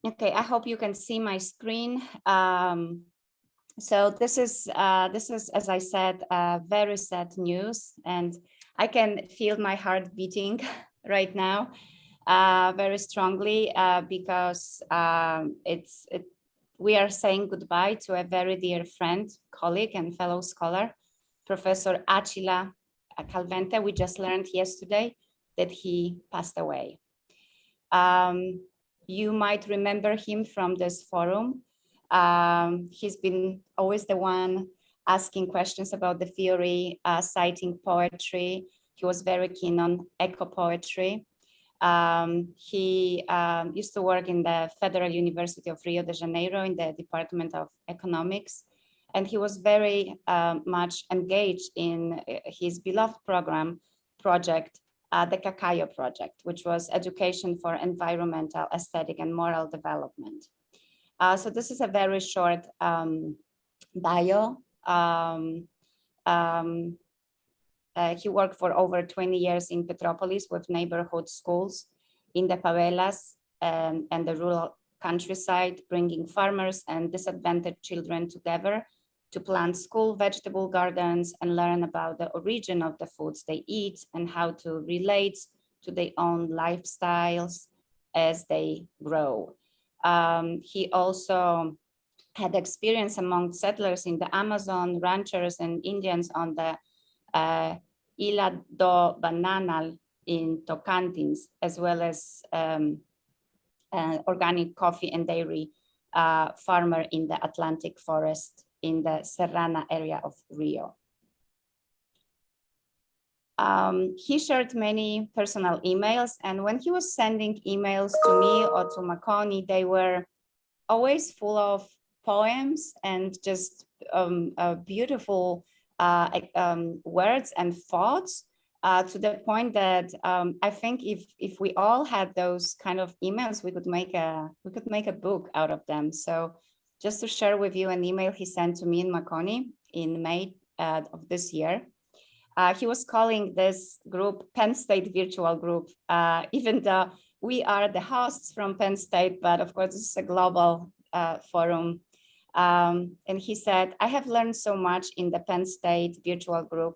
Okay, I hope you can see my screen. So this is, as I said, very sad news, and I can feel my heart beating right now very strongly because we are saying goodbye to a very dear friend, colleague, and fellow scholar, Professor Achila Calvente. We just learned yesterday that he passed away. You might remember him from this forum. He's been always the one asking questions about the theory, citing poetry. He was very keen on eco-poetry. He used to work in the Federal University of Rio de Janeiro in the Department of Economics. And he was very much engaged in his beloved project, the Cacao Project, which was education for environmental, aesthetic, and moral development. So this is a very short bio. He worked for over 20 years in Petropolis with neighborhood schools in the favelas and the rural countryside, bringing farmers and disadvantaged children together to plant school vegetable gardens and learn about the origin of the foods they eat and how to relate to their own lifestyles as they grow. He also had experience among settlers in the Amazon, ranchers and Indians on the Ilha do Bananal in Tocantins, as well as organic coffee and dairy farmer in the Atlantic forest in the Serrana area of Rio. He shared many personal emails, and when he was sending emails to me or to Mccoy, they were always full of poems and just beautiful words and thoughts to the point that I think if we all had those kind of emails, we could make a book out of them. So just to share with you an email he sent to me in Mccoy in May of this year. He was calling this group Penn State Virtual Group, even though we are the hosts from Penn State, but of course this is a global forum. And he said, I have learned so much in the Penn State Virtual Group.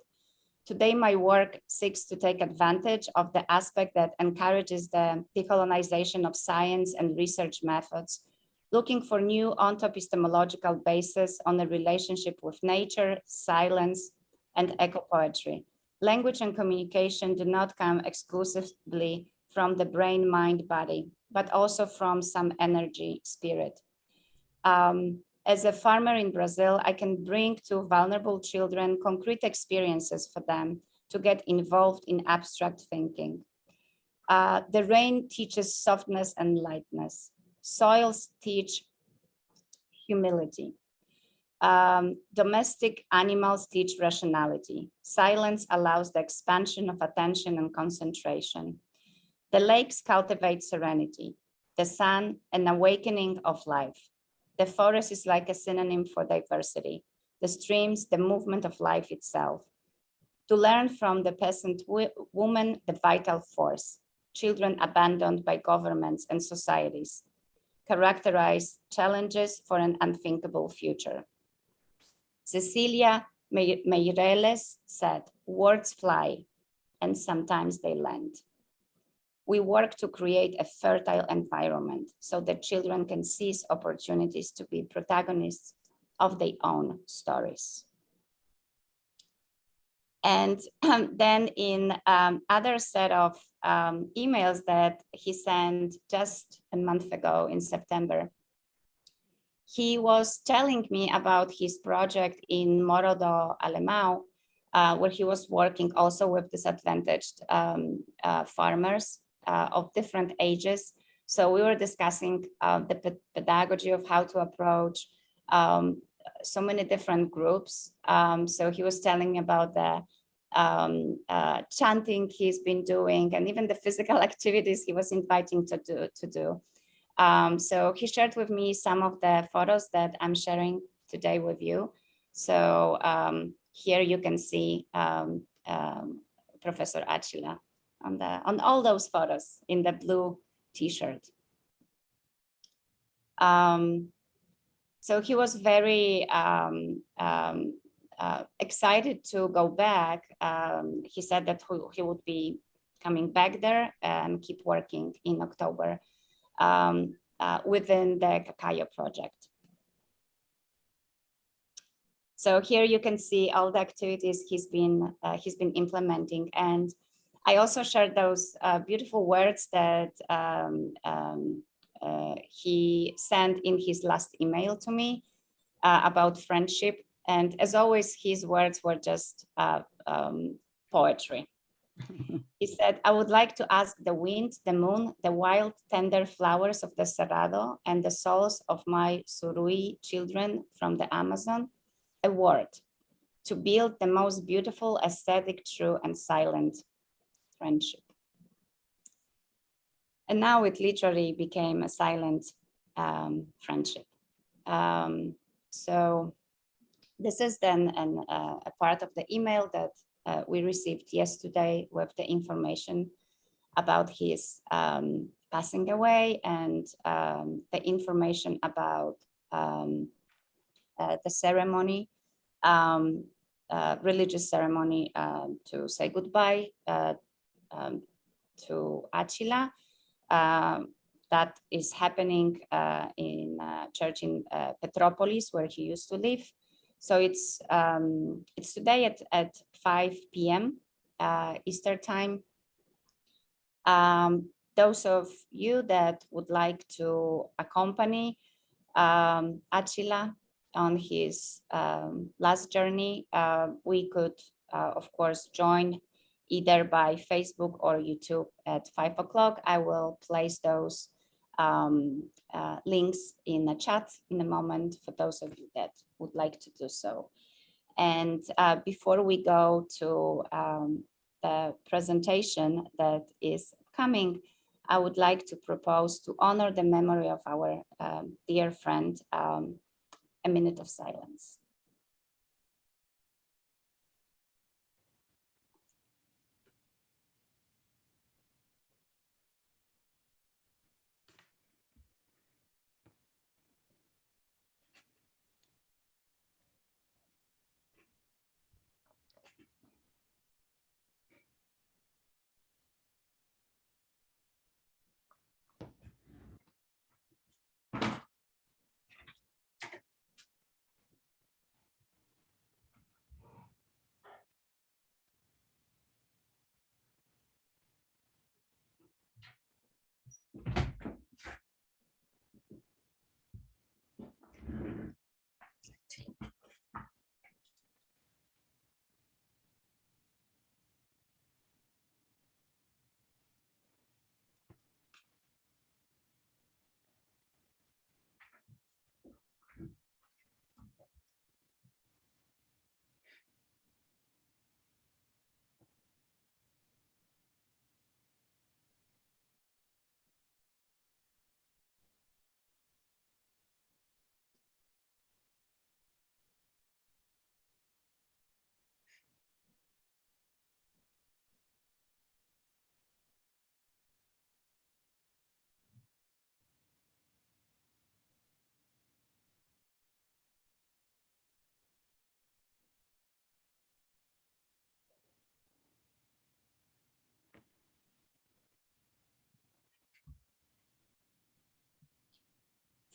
Today, my work seeks to take advantage of the aspect that encourages the decolonization of science and research methods, looking for new onto-epistemological basis on the relationship with nature, silence, and eco-poetry. Language and communication do not come exclusively from the brain, mind, body, but also from some energy, spirit. As a farmer in Brazil, I can bring to vulnerable children concrete experiences for them to get involved in abstract thinking. The rain teaches softness and lightness. Soils teach humility. Domestic animals teach rationality. Silence allows the expansion of attention and concentration. The lakes cultivate serenity. The sun, an awakening of life. The forest is like a synonym for diversity. The streams, the movement of life itself. To learn from the peasant woman, the vital force. Children abandoned by governments and societies. Characterize challenges for an unthinkable future. Cecilia Meireles said, words fly, and sometimes they land. We work to create a fertile environment so that children can seize opportunities to be protagonists of their own stories. And then in other set of emails that he sent just a month ago in September, he was telling me about his project in Morro do Alemão, where he was working also with disadvantaged farmers of different ages. So we were discussing the pedagogy of how to approach so many different groups. So he was telling me about the chanting he's been doing and even the physical activities he was inviting to do. So he shared with me some of the photos that I'm sharing today with you. So here you can see Professor Achila on all those photos in the blue t-shirt. So he was very excited to go back. He said that he would be coming back there and keep working in October within the Cacao project. So here you can see all the activities he's been implementing, and I also shared those beautiful words that he sent in his last email to me about friendship. And as always, his words were just poetry. He said, I would like to ask the wind, the moon, the wild, tender flowers of the Cerrado, and the souls of my Surui children from the Amazon, a word to build the most beautiful, aesthetic, true, and silent friendship. And now it literally became a silent friendship. So this is then a part of the email that we received yesterday with the information about his passing away, and the information about the ceremony, religious ceremony to say goodbye to Achila. That is happening in a church in Petropolis, where he used to live. So it's today at 5 p.m. Eastern time. Those of you that would like to accompany Achila on his last journey, we could, of course, join either by Facebook or YouTube at 5 o'clock. I will place those links in the chat in a moment for those of you that would like to do so. And before we go to the presentation that is coming, I would like to propose to honor the memory of our dear friend, a minute of silence.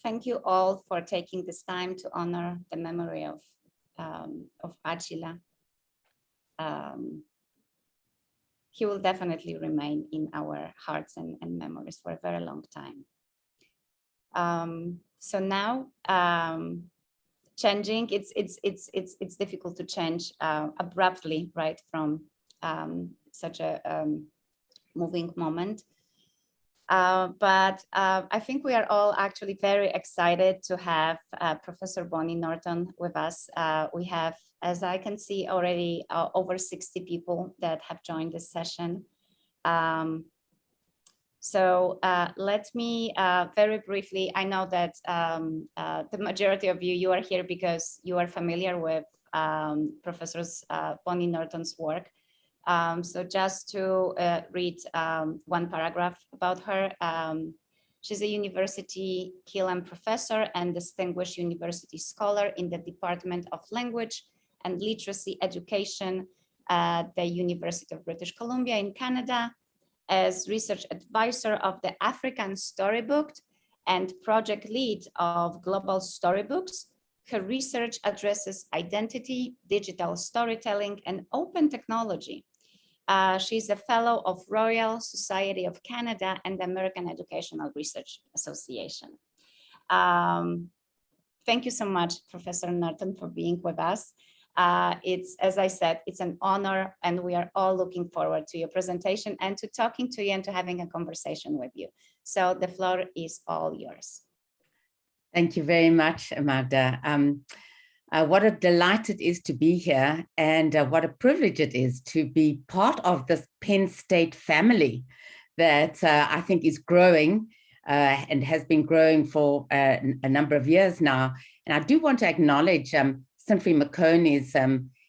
Thank you all for taking this time to honor the memory of Achila. He will definitely remain in our hearts and memories for a very long time. So now, changing, it's difficult to change abruptly, right, from such a moving moment. But I think we are all actually very excited to have Professor Bonny Norton with us. We have, as I can see already, over 60 people that have joined this session. So let me very briefly, I know that the majority of you are here because you are familiar with Professor Bonny Norton's work. So just to read one paragraph about her, She's a University Killam professor and distinguished university scholar in the Department of Language and Literacy Education at the University of British Columbia in Canada, as research advisor of the African Storybook and project lead of Global Storybooks. Her research addresses identity, digital storytelling, and open technology. She's a fellow of Royal Society of Canada and the American Educational Research Association. Thank you so much, Professor Norton, for being with us. It's, as I said, it's an honor, and we are all looking forward to your presentation and to talking to you and to having a conversation with you. So the floor is all yours. Thank you very much, Magda. What a delight it is to be here, and what a privilege it is to be part of this Penn State family that I think is growing and has been growing for a number of years now. And I do want to acknowledge Simply Mccoy's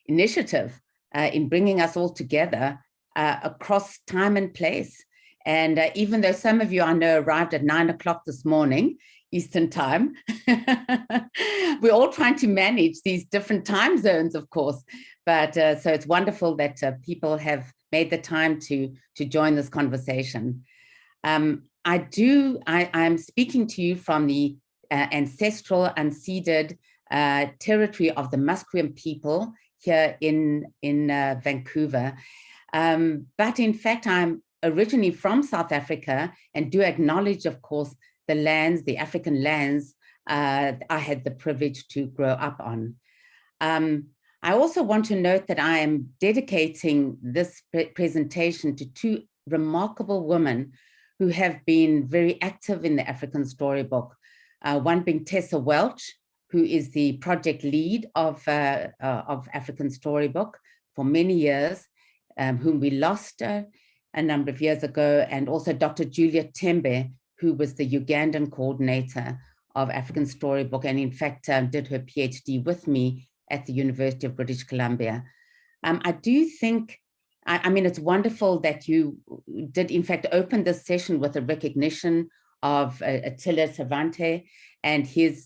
initiative in bringing us all together across time and place. And even though some of you I know arrived at 9 o'clock this morning, Eastern time, we're all trying to manage these different time zones, of course. But so it's wonderful that people have made the time to join this conversation. I'm speaking to you from the ancestral unceded territory of the Musqueam people here in Vancouver. But in fact, I'm originally from South Africa and do acknowledge, of course, the lands, the African lands I had the privilege to grow up on. I also want to note that I am dedicating this presentation to two remarkable women who have been very active in the African Storybook. One being Tessa Welch, who is the project lead of African Storybook for many years, whom we lost a number of years ago, and also Dr. Julia Tembe, who was the Ugandan coordinator of African Storybook, and in fact did her PhD with me at the University of British Columbia. I do think, I mean, it's wonderful that you did in fact open this session with a recognition of Attila Savante and his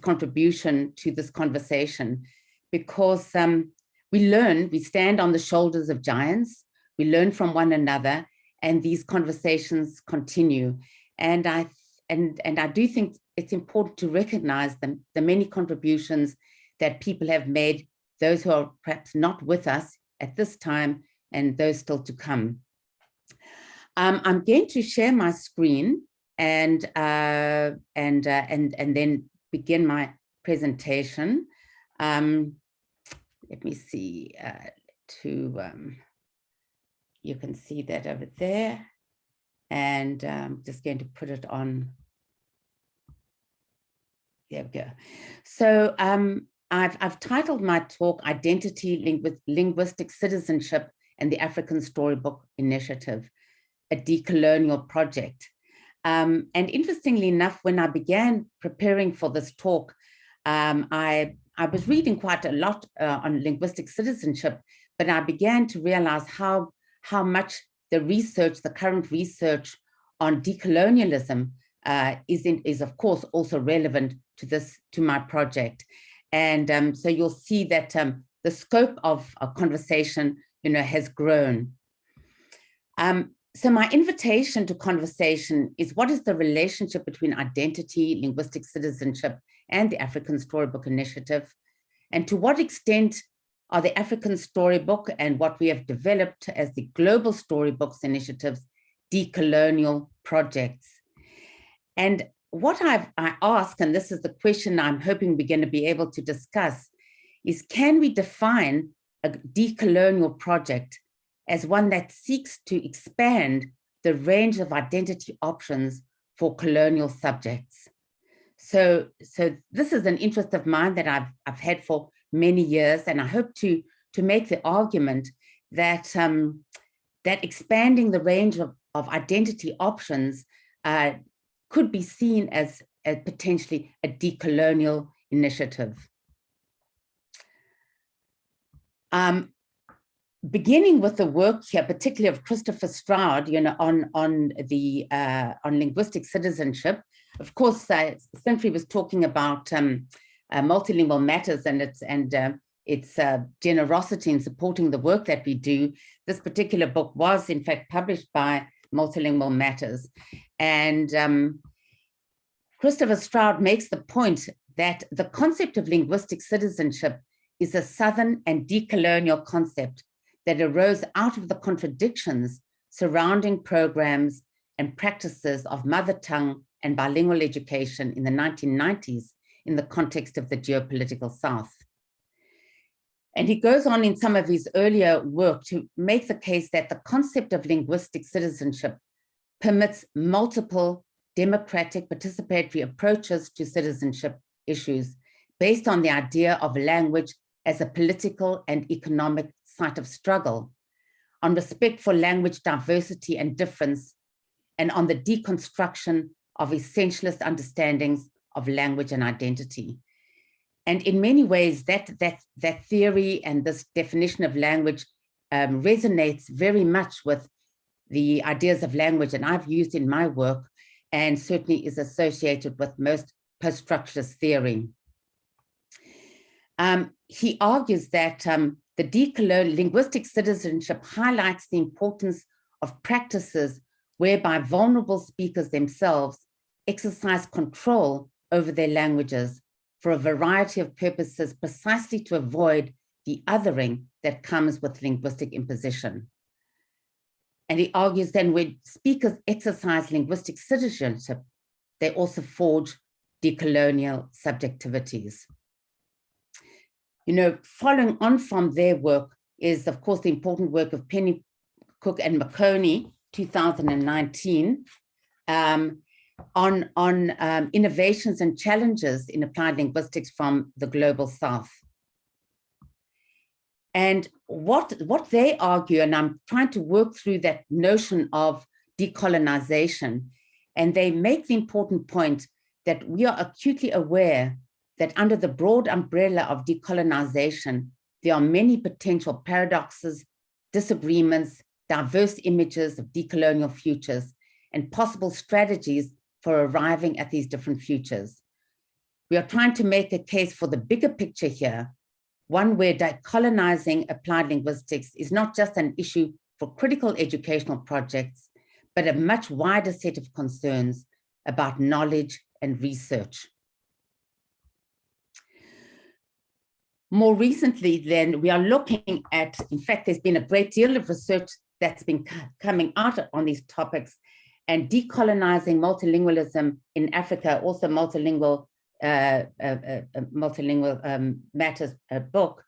contribution to this conversation, because we stand on the shoulders of giants, we learn from one another, and these conversations continue. And I do think it's important to recognize the many contributions that people have made, those who are perhaps not with us at this time and those still to come. I'm going to share my screen and then begin my presentation. Let me see you can see that over there, and I'm just going to put it on. There we go. So I've titled my talk Identity, Linguistic Citizenship and the African Storybook Initiative, a Decolonial Project. And interestingly enough, when I began preparing for this talk, I was reading quite a lot on linguistic citizenship, but I began to realize how much the current research on decolonialism is of course also relevant to my project. And so you'll see that the scope of a conversation, has grown. So my invitation to conversation is, what is the relationship between identity, linguistic citizenship, and the African Storybook Initiative? And to what extent are the African Storybook and what we have developed as the Global Storybooks Initiatives decolonial projects? And what I ask, and this is the question I'm hoping we're going to be able to discuss, is can we define a decolonial project as one that seeks to expand the range of identity options for colonial subjects? So this is an interest of mine that I've had for many years, and I hope to make the argument that that expanding the range of identity options could be seen as potentially a decolonial initiative. beginning with the work here, particularly of Christopher Stroud, on linguistic citizenship. Of course, Cynthia was talking about multilingual matters and its generosity in supporting the work that we do. This particular book was, in fact, published by Multilingual Matters. And Christopher Stroud makes the point that the concept of linguistic citizenship is a Southern and decolonial concept that arose out of the contradictions surrounding programs and practices of mother tongue and bilingual education in the 1990s in the context of the geopolitical South. And he goes on in some of his earlier work to make the case that the concept of linguistic citizenship permits multiple democratic participatory approaches to citizenship issues based on the idea of language as a political and economic site of struggle, on respect for language diversity and difference, and on the deconstruction of essentialist understandings of language and identity. And in many ways, that theory and this definition of language resonates very much with the ideas of language that I've used in my work, and certainly is associated with most post-structuralist theory. He argues that the decolonial linguistic citizenship highlights the importance of practices whereby vulnerable speakers themselves exercise control over their languages for a variety of purposes, precisely to avoid the othering that comes with linguistic imposition. And he argues then when speakers exercise linguistic citizenship, they also forge decolonial subjectivities. Following on from their work is, of course, the important work of Penny Cook and Mccoy, 2019, on innovations and challenges in applied linguistics from the global South. And what they argue, and I'm trying to work through that notion of decolonization, and they make the important point that we are acutely aware that under the broad umbrella of decolonization, there are many potential paradoxes, disagreements, diverse images of decolonial futures, and possible strategies for arriving at these different futures. We are trying to make a case for the bigger picture here, one where decolonizing applied linguistics is not just an issue for critical educational projects, but a much wider set of concerns about knowledge and research. More recently, then, we are looking at, in fact, there's been a great deal of research that's been coming out on these topics, and decolonizing multilingualism in Africa, also multilingual matters book,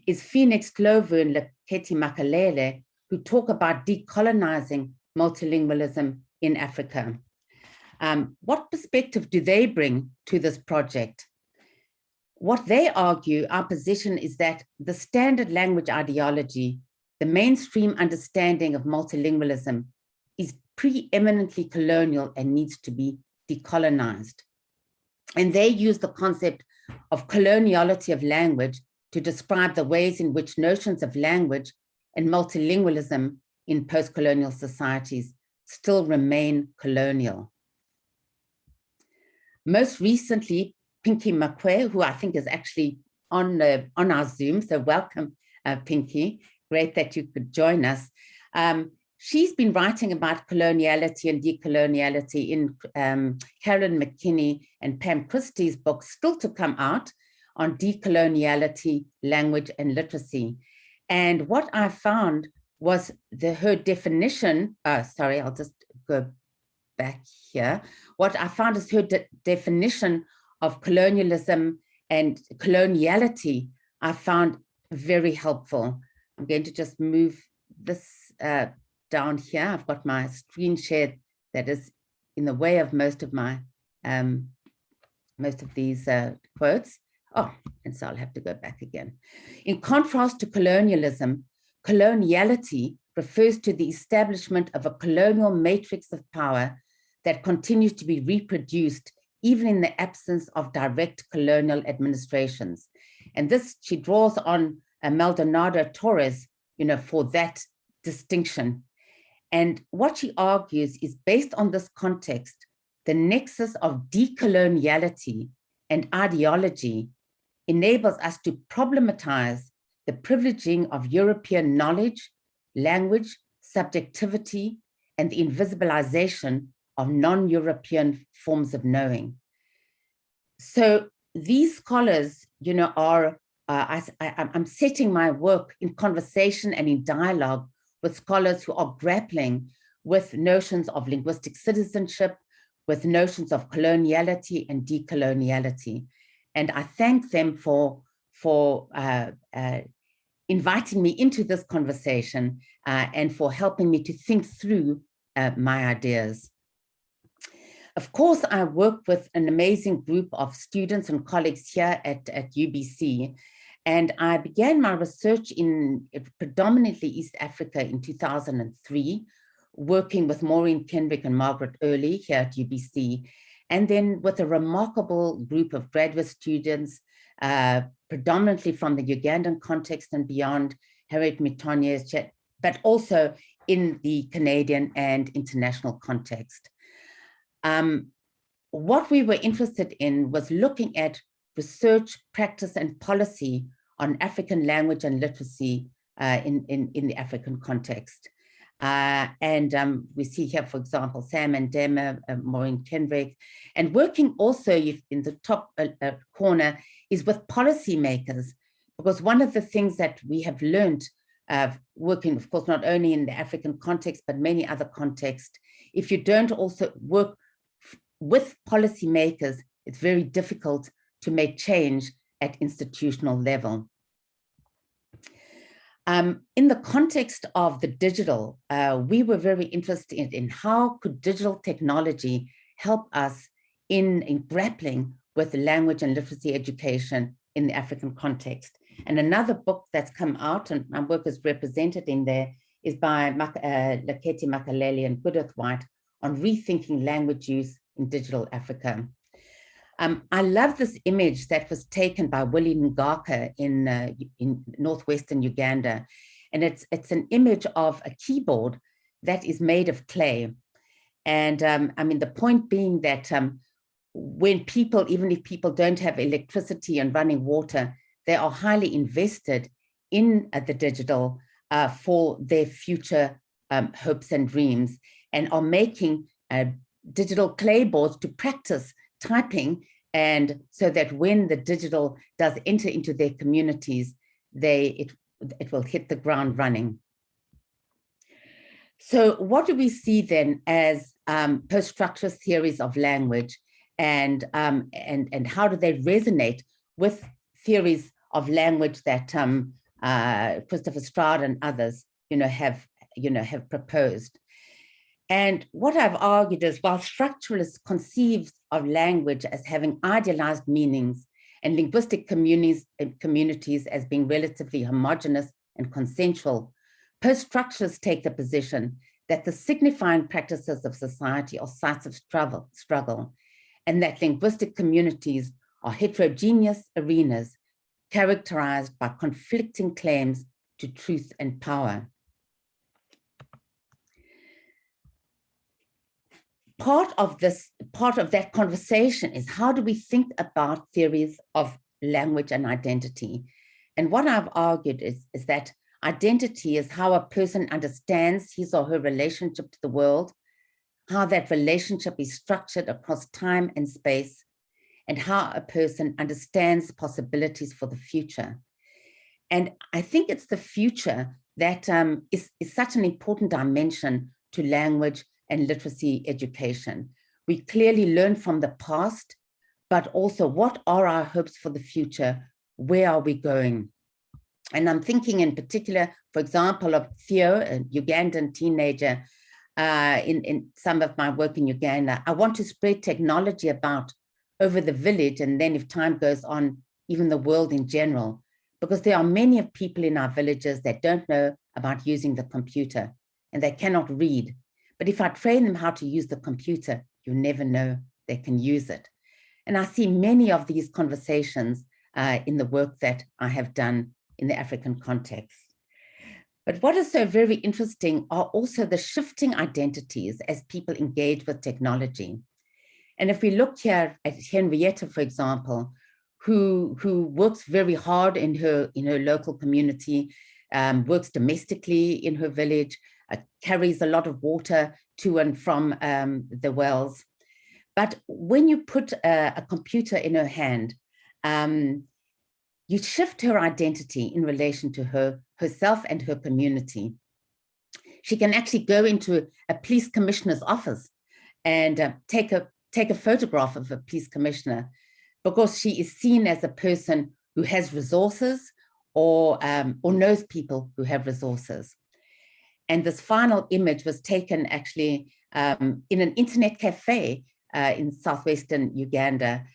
is Phoenix Glover and Leketi Makalele, who talk about decolonizing multilingualism in Africa. What perspective do they bring to this project? What they argue, our position is that the standard language ideology, the mainstream understanding of multilingualism, is preeminently colonial and needs to be decolonized. And they use the concept of coloniality of language to describe the ways in which notions of language and multilingualism in post-colonial societies still remain colonial. Most recently, Pinky Mccoy, who I think is actually on our Zoom, so welcome, Pinky. Great that you could join us. She's been writing about coloniality and decoloniality in Karen McKinney and Pam Christie's book, still to come out, on decoloniality, language, and literacy. And what I found was her definition, sorry, I'll just go back here. What I found is her definition of colonialism and coloniality, I found very helpful. I'm going to just move this down here. I've got my screen shared that is in the way of most of my most of these quotes. Oh, and so I'll have to go back again. In contrast to colonialism, coloniality refers to the establishment of a colonial matrix of power that continues to be reproduced even in the absence of direct colonial administrations. And this, she draws on Maldonado Torres, for that distinction. And what she argues is, based on this context, the nexus of decoloniality and ideology enables us to problematize the privileging of European knowledge, language, subjectivity, and the invisibilization of non-European forms of knowing. So these scholars, I'm setting my work in conversation and in dialogue with scholars who are grappling with notions of linguistic citizenship, with notions of coloniality and decoloniality. And I thank them for inviting me into this conversation and for helping me to think through my ideas. Of course, I work with an amazing group of students and colleagues here at UBC, and I began my research in predominantly East Africa in 2003, working with Maureen Kendrick and Margaret Early here at UBC, and then with a remarkable group of graduate students, predominantly from the Ugandan context and beyond, Harriet Mitonyes, but also in the Canadian and international context. What we were interested in was looking at research, practice, and policy on African language and literacy in the African context. We see here, for example, Sam and Dema, Maureen Kendrick, and working also in the top corner is with policymakers, because one of the things that we have learned working, of course, not only in the African context, but many other contexts, if you don't also work with policymakers, it's very difficult to make change at institutional level. In the context of the digital, we were very interested in how could digital technology help us in grappling with language and literacy education in the African context. And another book that's come out, and my work is represented in there, is by Leketi Makaleli and Judith White on rethinking language use in digital Africa. I love this image that was taken by Willie Ngaka in northwestern Uganda. And it's an image of a keyboard that is made of clay. And I mean, the point being that when people, even if people don't have electricity and running water, they are highly invested in the digital for their future hopes and dreams, and are making digital clay boards to practice typing, and so that when the digital does enter into their communities, it will hit the ground running. So what do we see then as post-structuralist theories of language, and how do they resonate with theories of language that Christopher Stroud and others have proposed? And what I've argued is, while structuralists conceive of language as having idealized meanings and linguistic communities as being relatively homogeneous and consensual, post-structuralists take the position that the signifying practices of society are sites of struggle, and that linguistic communities are heterogeneous arenas characterized by conflicting claims to truth and power. Part of that conversation is, how do we think about theories of language and identity? And what I've argued is that identity is how a person understands his or her relationship to the world, how that relationship is structured across time and space, and how a person understands possibilities for the future. And I think it's the future that is such an important dimension to language and literacy education. We clearly learn from the past, but also, what are our hopes for the future? Where are we going? And I'm thinking in particular, for example, of Theo, a Ugandan teenager, in some of my work in Uganda. I want to spread technology about over the village, and then if time goes on, even the world in general, because there are many people in our villages that don't know about using the computer, and they cannot read. But if I train them how to use the computer, you never know they can use it. And I see many of these conversations in the work that I have done in the African context. But what is so very interesting are also the shifting identities as people engage with technology. And if we look here at Henrietta, for example, who works very hard in her local community, works domestically in her village, carries a lot of water to and from the wells. But when you put a computer in her hand, you shift her identity in relation to herself and her community. She can actually go into a police commissioner's office and take a photograph of a police commissioner, because she is seen as a person who has resources or knows people who have resources. And this final image was taken actually in an internet cafe in southwestern Uganda.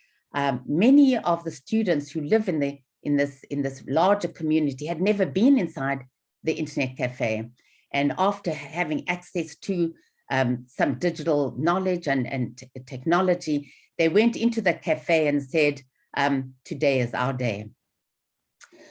Many of the students who live in this larger community had never been inside the internet cafe. And after having access to some digital knowledge and technology, they went into the cafe and said, today is our day.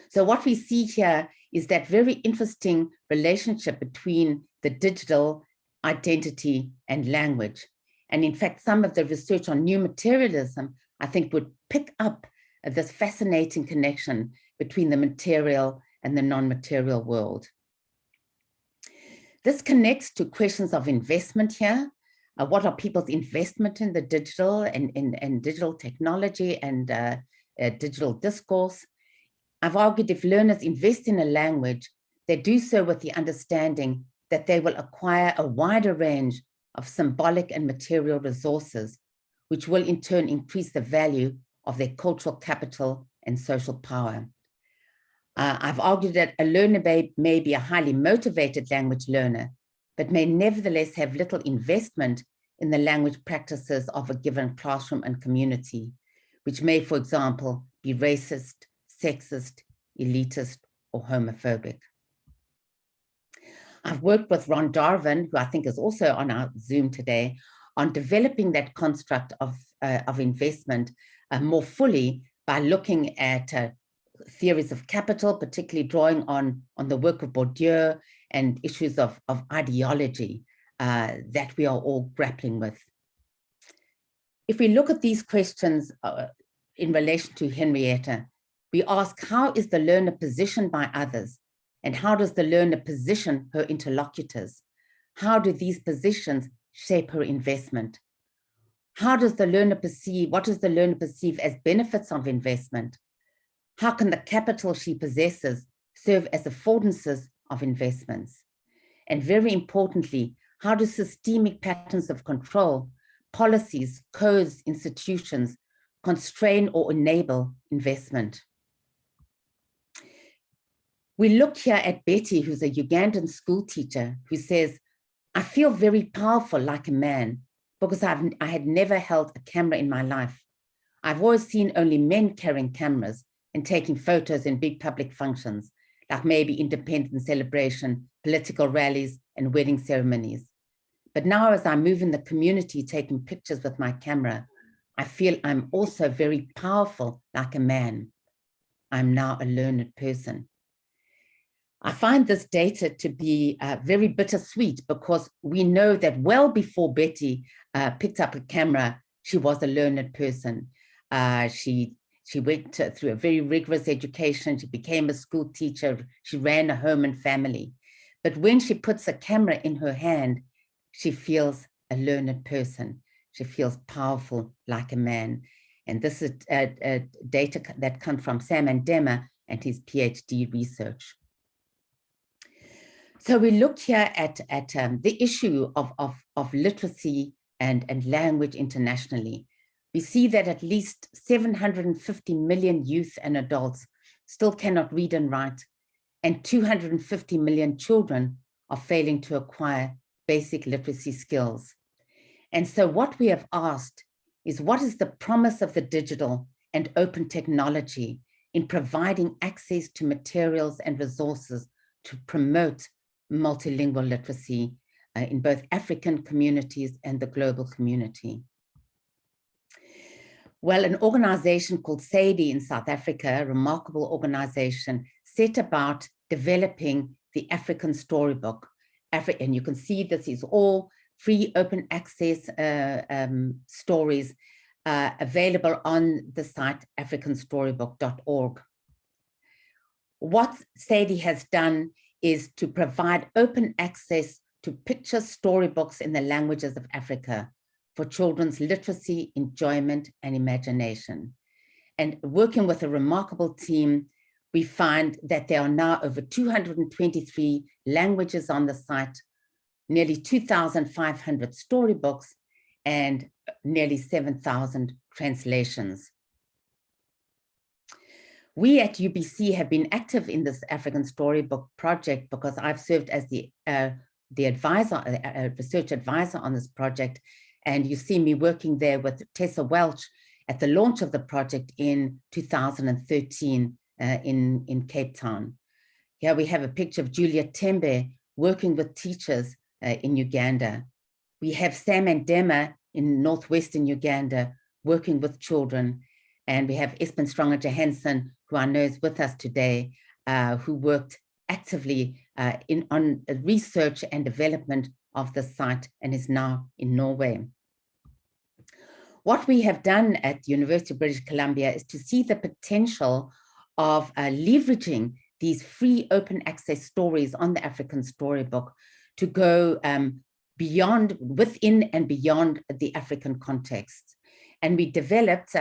So what we see here is that very interesting relationship between the digital identity and language. And in fact, some of the research on new materialism, I think, would pick up this fascinating connection between the material and the non-material world. This connects to questions of investment here. What are people's investment in the digital and digital technology and digital discourse? I've argued if learners invest in a language, they do so with the understanding that they will acquire a wider range of symbolic and material resources, which will in turn increase the value of their cultural capital and social power. I've argued that a learner may be a highly motivated language learner, but may nevertheless have little investment in the language practices of a given classroom and community, which may, for example, be racist, sexist, elitist, or homophobic. I've worked with Ron Darwin, who I think is also on our Zoom today, on developing that construct of investment more fully by looking at theories of capital, particularly drawing on the work of Bourdieu and issues of ideology that we are all grappling with. If we look at these questions in relation to Henrietta, we ask, how is the learner positioned by others? And how does the learner position her interlocutors? How do these positions shape her investment? How does the learner perceive, what does the learner perceive as benefits of investment? How can the capital she possesses serve as affordances of investments? And very importantly, how do systemic patterns of control, policies, codes, institutions constrain or enable investment? We look here at Betty, who's a Ugandan school teacher, who says, I feel very powerful like a man because I had never held a camera in my life. I've always seen only men carrying cameras and taking photos in big public functions, like maybe independence celebration, political rallies, and wedding ceremonies. But now as I move in the community taking pictures with my camera, I feel I'm also very powerful like a man. I'm now a learned person. I find this data to be very bittersweet because we know that well before Betty picked up a camera, she was a learned person. She went through a very rigorous education. She became a school teacher. She ran a home and family. But when she puts a camera in her hand, she feels a learned person. She feels powerful like a man. And this is data that comes from Sam Andema and his PhD research. So we look here at the issue of literacy and language internationally. We see that at least 750 million youth and adults still cannot read and write, and 250 million children are failing to acquire basic literacy skills. And so what we have asked is, what is the promise of the digital and open technology in providing access to materials and resources to promote multilingual literacy in both African communities and the global community? Well, an organization called SADI in South Africa, a remarkable organization, set about developing the African Storybook. And you can see this is all free open access stories available on the site africanstorybook.org. What Sadie has done is to provide open access to picture storybooks in the languages of Africa for children's literacy, enjoyment, and imagination. And working with a remarkable team, we find that there are now over 223 languages on the site, nearly 2,500 storybooks, and nearly 7,000 translations. We at UBC have been active in this African Storybook project because I've served as the research advisor on this project. And you see me working there with Tessa Welch at the launch of the project in 2013 in Cape Town. Here we have a picture of Julia Tembe working with teachers in Uganda. We have Sam and Dema in northwestern Uganda working with children. And we have Espen Stronger Johansson, who I know is with us today, who worked actively on research and development of the site and is now in Norway. What we have done at the University of British Columbia is to see the potential of leveraging these free open access stories on the African Storybook to go beyond, within and beyond the African context. And we developed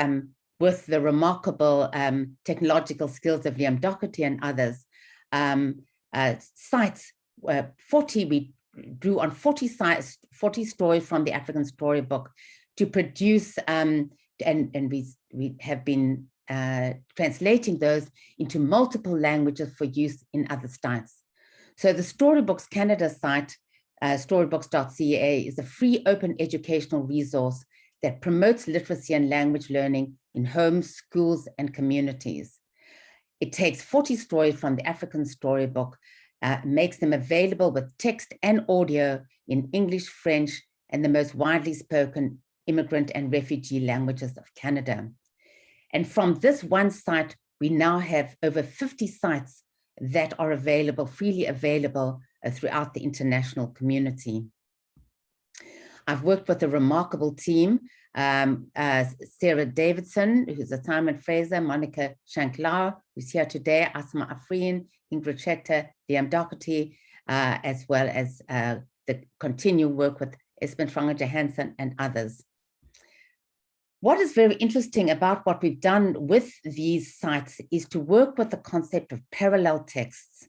with the remarkable technological skills of Liam Doherty and others, sites, we drew on 40 sites, 40 stories from the African Storybook to produce, and we have been translating those into multiple languages for use in other sites. So the Storybooks Canada site, storybooks.ca, is a free open educational resource that promotes literacy and language learning in homes, schools, and communities. It takes 40 stories from the African Storybook, makes them available with text and audio in English, French, and the most widely spoken immigrant and refugee languages of Canada. And from this one site, we now have over 50 sites that are available, freely available throughout the international community. I've worked with a remarkable team, Sarah Davidson, who's a Simon Fraser, Monica Shanklau, who's here today, Asma Afrin, Ingrid Schechter, Liam Doherty, as well as the continued work with Espen Stronger Johansson and others. What is very interesting about what we've done with these sites is to work with the concept of parallel texts.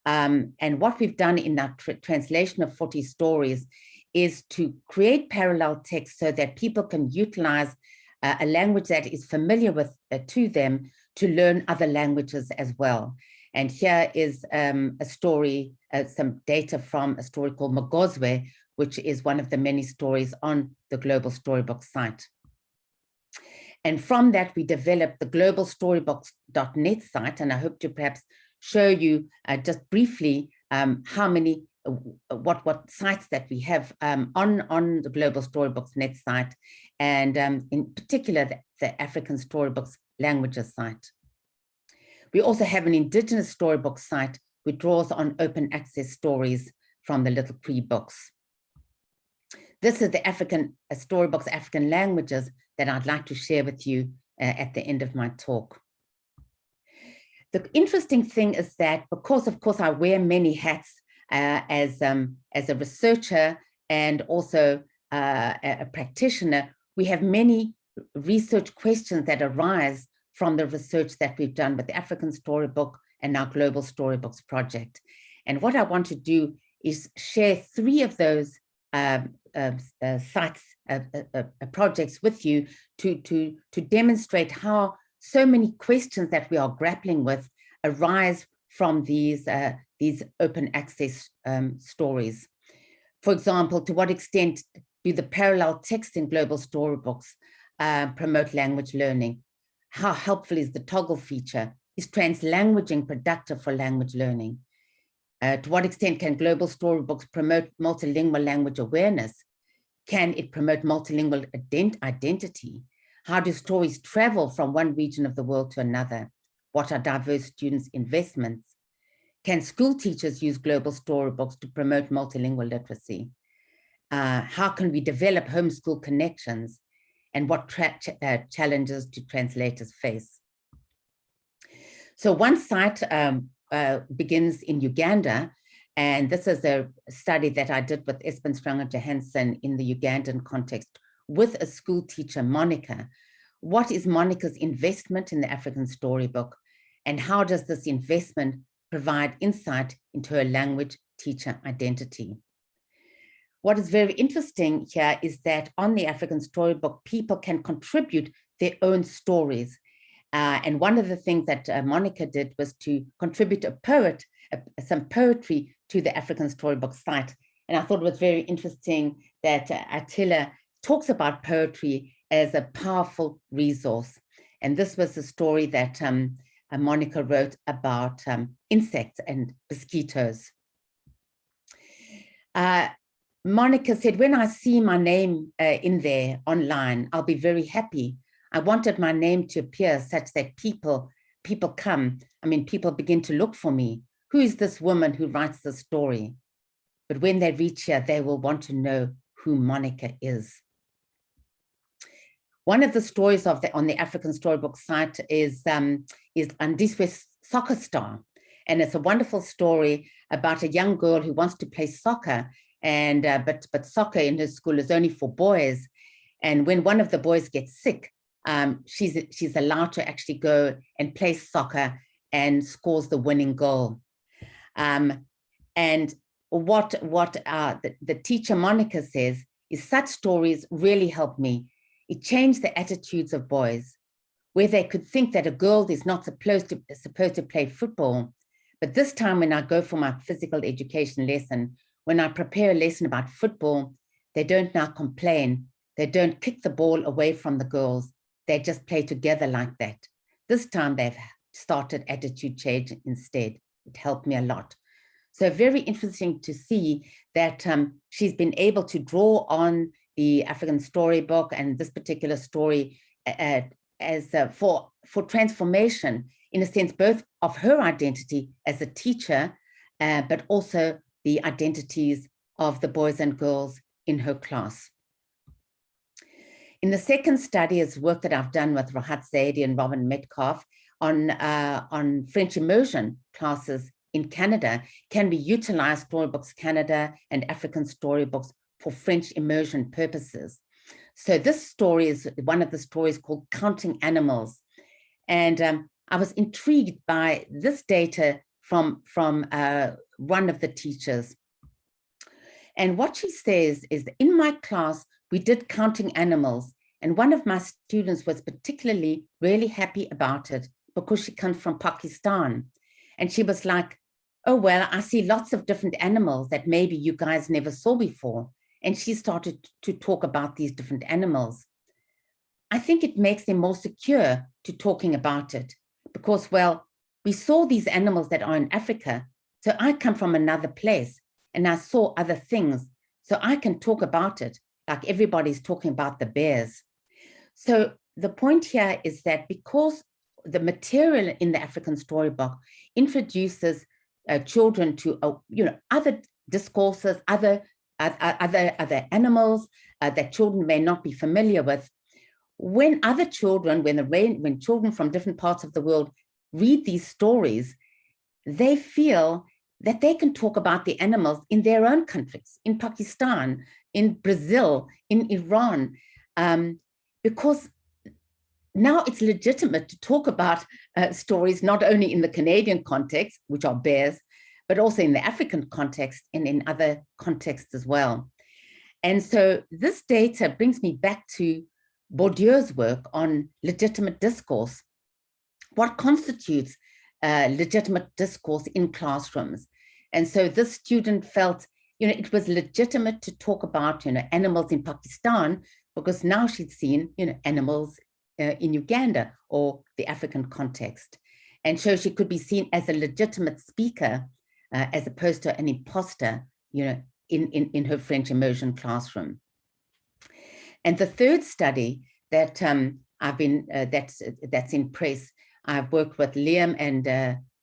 And what we've done in our translation of 40 stories is to create parallel text so that people can utilize a language that is familiar with to them to learn other languages as well. And here is a story, some data from a story called Magozwe, which is one of the many stories on the Global Storybook site. And from that, we developed the global storybooks.net site, and I hope to perhaps show you just briefly how many, what sites that we have on the global storybooks.net site, and in particular the African Storybooks languages site. We also have an indigenous storybook site which draws on open access stories from the Little Cree books. This is the African Storybooks African languages that I'd like to share with you at the end of my talk. The interesting thing is that because, of course, I wear many hats as a researcher and also a practitioner, we have many research questions that arise from the research that we've done with the African Storybook and our Global Storybooks project. And what I want to do is share 3 of those sites, projects with you to demonstrate how so many questions that we are grappling with arise from these open access stories. For example, to what extent do the parallel text in global storybooks promote language learning? How helpful is the toggle feature? Is translanguaging productive for language learning? To what extent can global storybooks promote multilingual language awareness? Can it promote multilingual identity? How do stories travel from one region of the world to another? What are diverse students' investments? Can school teachers use global storybooks to promote multilingual literacy? How can we develop homeschool connections? And what challenges do translators face? So one site begins in Uganda, and this is a study that I did with Espen Stranger Johansson in the Ugandan context with a school teacher, Monica. What is Monica's investment in the African Storybook, and how does this investment provide insight into her language teacher identity? What is very interesting here is that on the African Storybook, people can contribute their own stories. And one of the things that Monica did was to contribute some poetry to the African Storybook site. And I thought it was very interesting that Attila talks about poetry as a powerful resource. And this was a story that Monica wrote about insects and mosquitoes. Monica said, when I see my name in there online, I'll be very happy. I wanted my name to appear such that people begin to look for me. Who is this woman who writes the story? But when they reach here, they will want to know who Monica is. One of the stories on the African Storybook site is Andiswe Soccer Star. And it's a wonderful story about a young girl who wants to play soccer, and but soccer in her school is only for boys. And when one of the boys gets sick, she's allowed to actually go and play soccer and scores the winning goal. And what the teacher Monica says is, such stories really help me. It changed the attitudes of boys, where they could think that a girl is not supposed to play football. But this time when I go for my physical education lesson, when I prepare a lesson about football, they don't now complain. They don't kick the ball away from the girls. They just play together like that. This time they've started attitude change instead. It helped me a lot. So very interesting to see that she's been able to draw on the African Storybook and this particular story for transformation, in a sense, both of her identity as a teacher, but also the identities of the boys and girls in her class. In the second study is work that I've done with Rahat Zaidi and Robin Metcalf on French immersion classes in Canada. Can we utilize Storybooks Canada and African Storybooks for French immersion purposes? So this story is one of the stories called Counting Animals. And I was intrigued by this data from one of the teachers. And what she says is that in my class, we did counting animals. And one of my students was particularly really happy about it because she comes from Pakistan. And she was like, oh, well, I see lots of different animals that maybe you guys never saw before. And she started to talk about these different animals. I think it makes them more secure to talking about it because, well, we saw these animals that are in Africa. So I come from another place and I saw other things. So I can talk about it like everybody's talking about the bears. So the point here is that because the material in the African Storybook introduces children to other discourses, other animals that children may not be familiar with. When other children, when children from different parts of the world read these stories, they feel that they can talk about the animals in their own countries, in Pakistan, in Brazil, in Iran, because now it's legitimate to talk about stories not only in the Canadian context, which are bears, but also in the African context and in other contexts as well. And so this data brings me back to Bourdieu's work on legitimate discourse. What constitutes legitimate discourse in classrooms? And so this student felt, it was legitimate to talk about, animals in Pakistan, because now she'd seen, animals in Uganda or the African context. And so she could be seen as a legitimate speaker as opposed to an imposter, in her French immersion classroom. And the third study that I've been, that's in press, I've worked with Liam and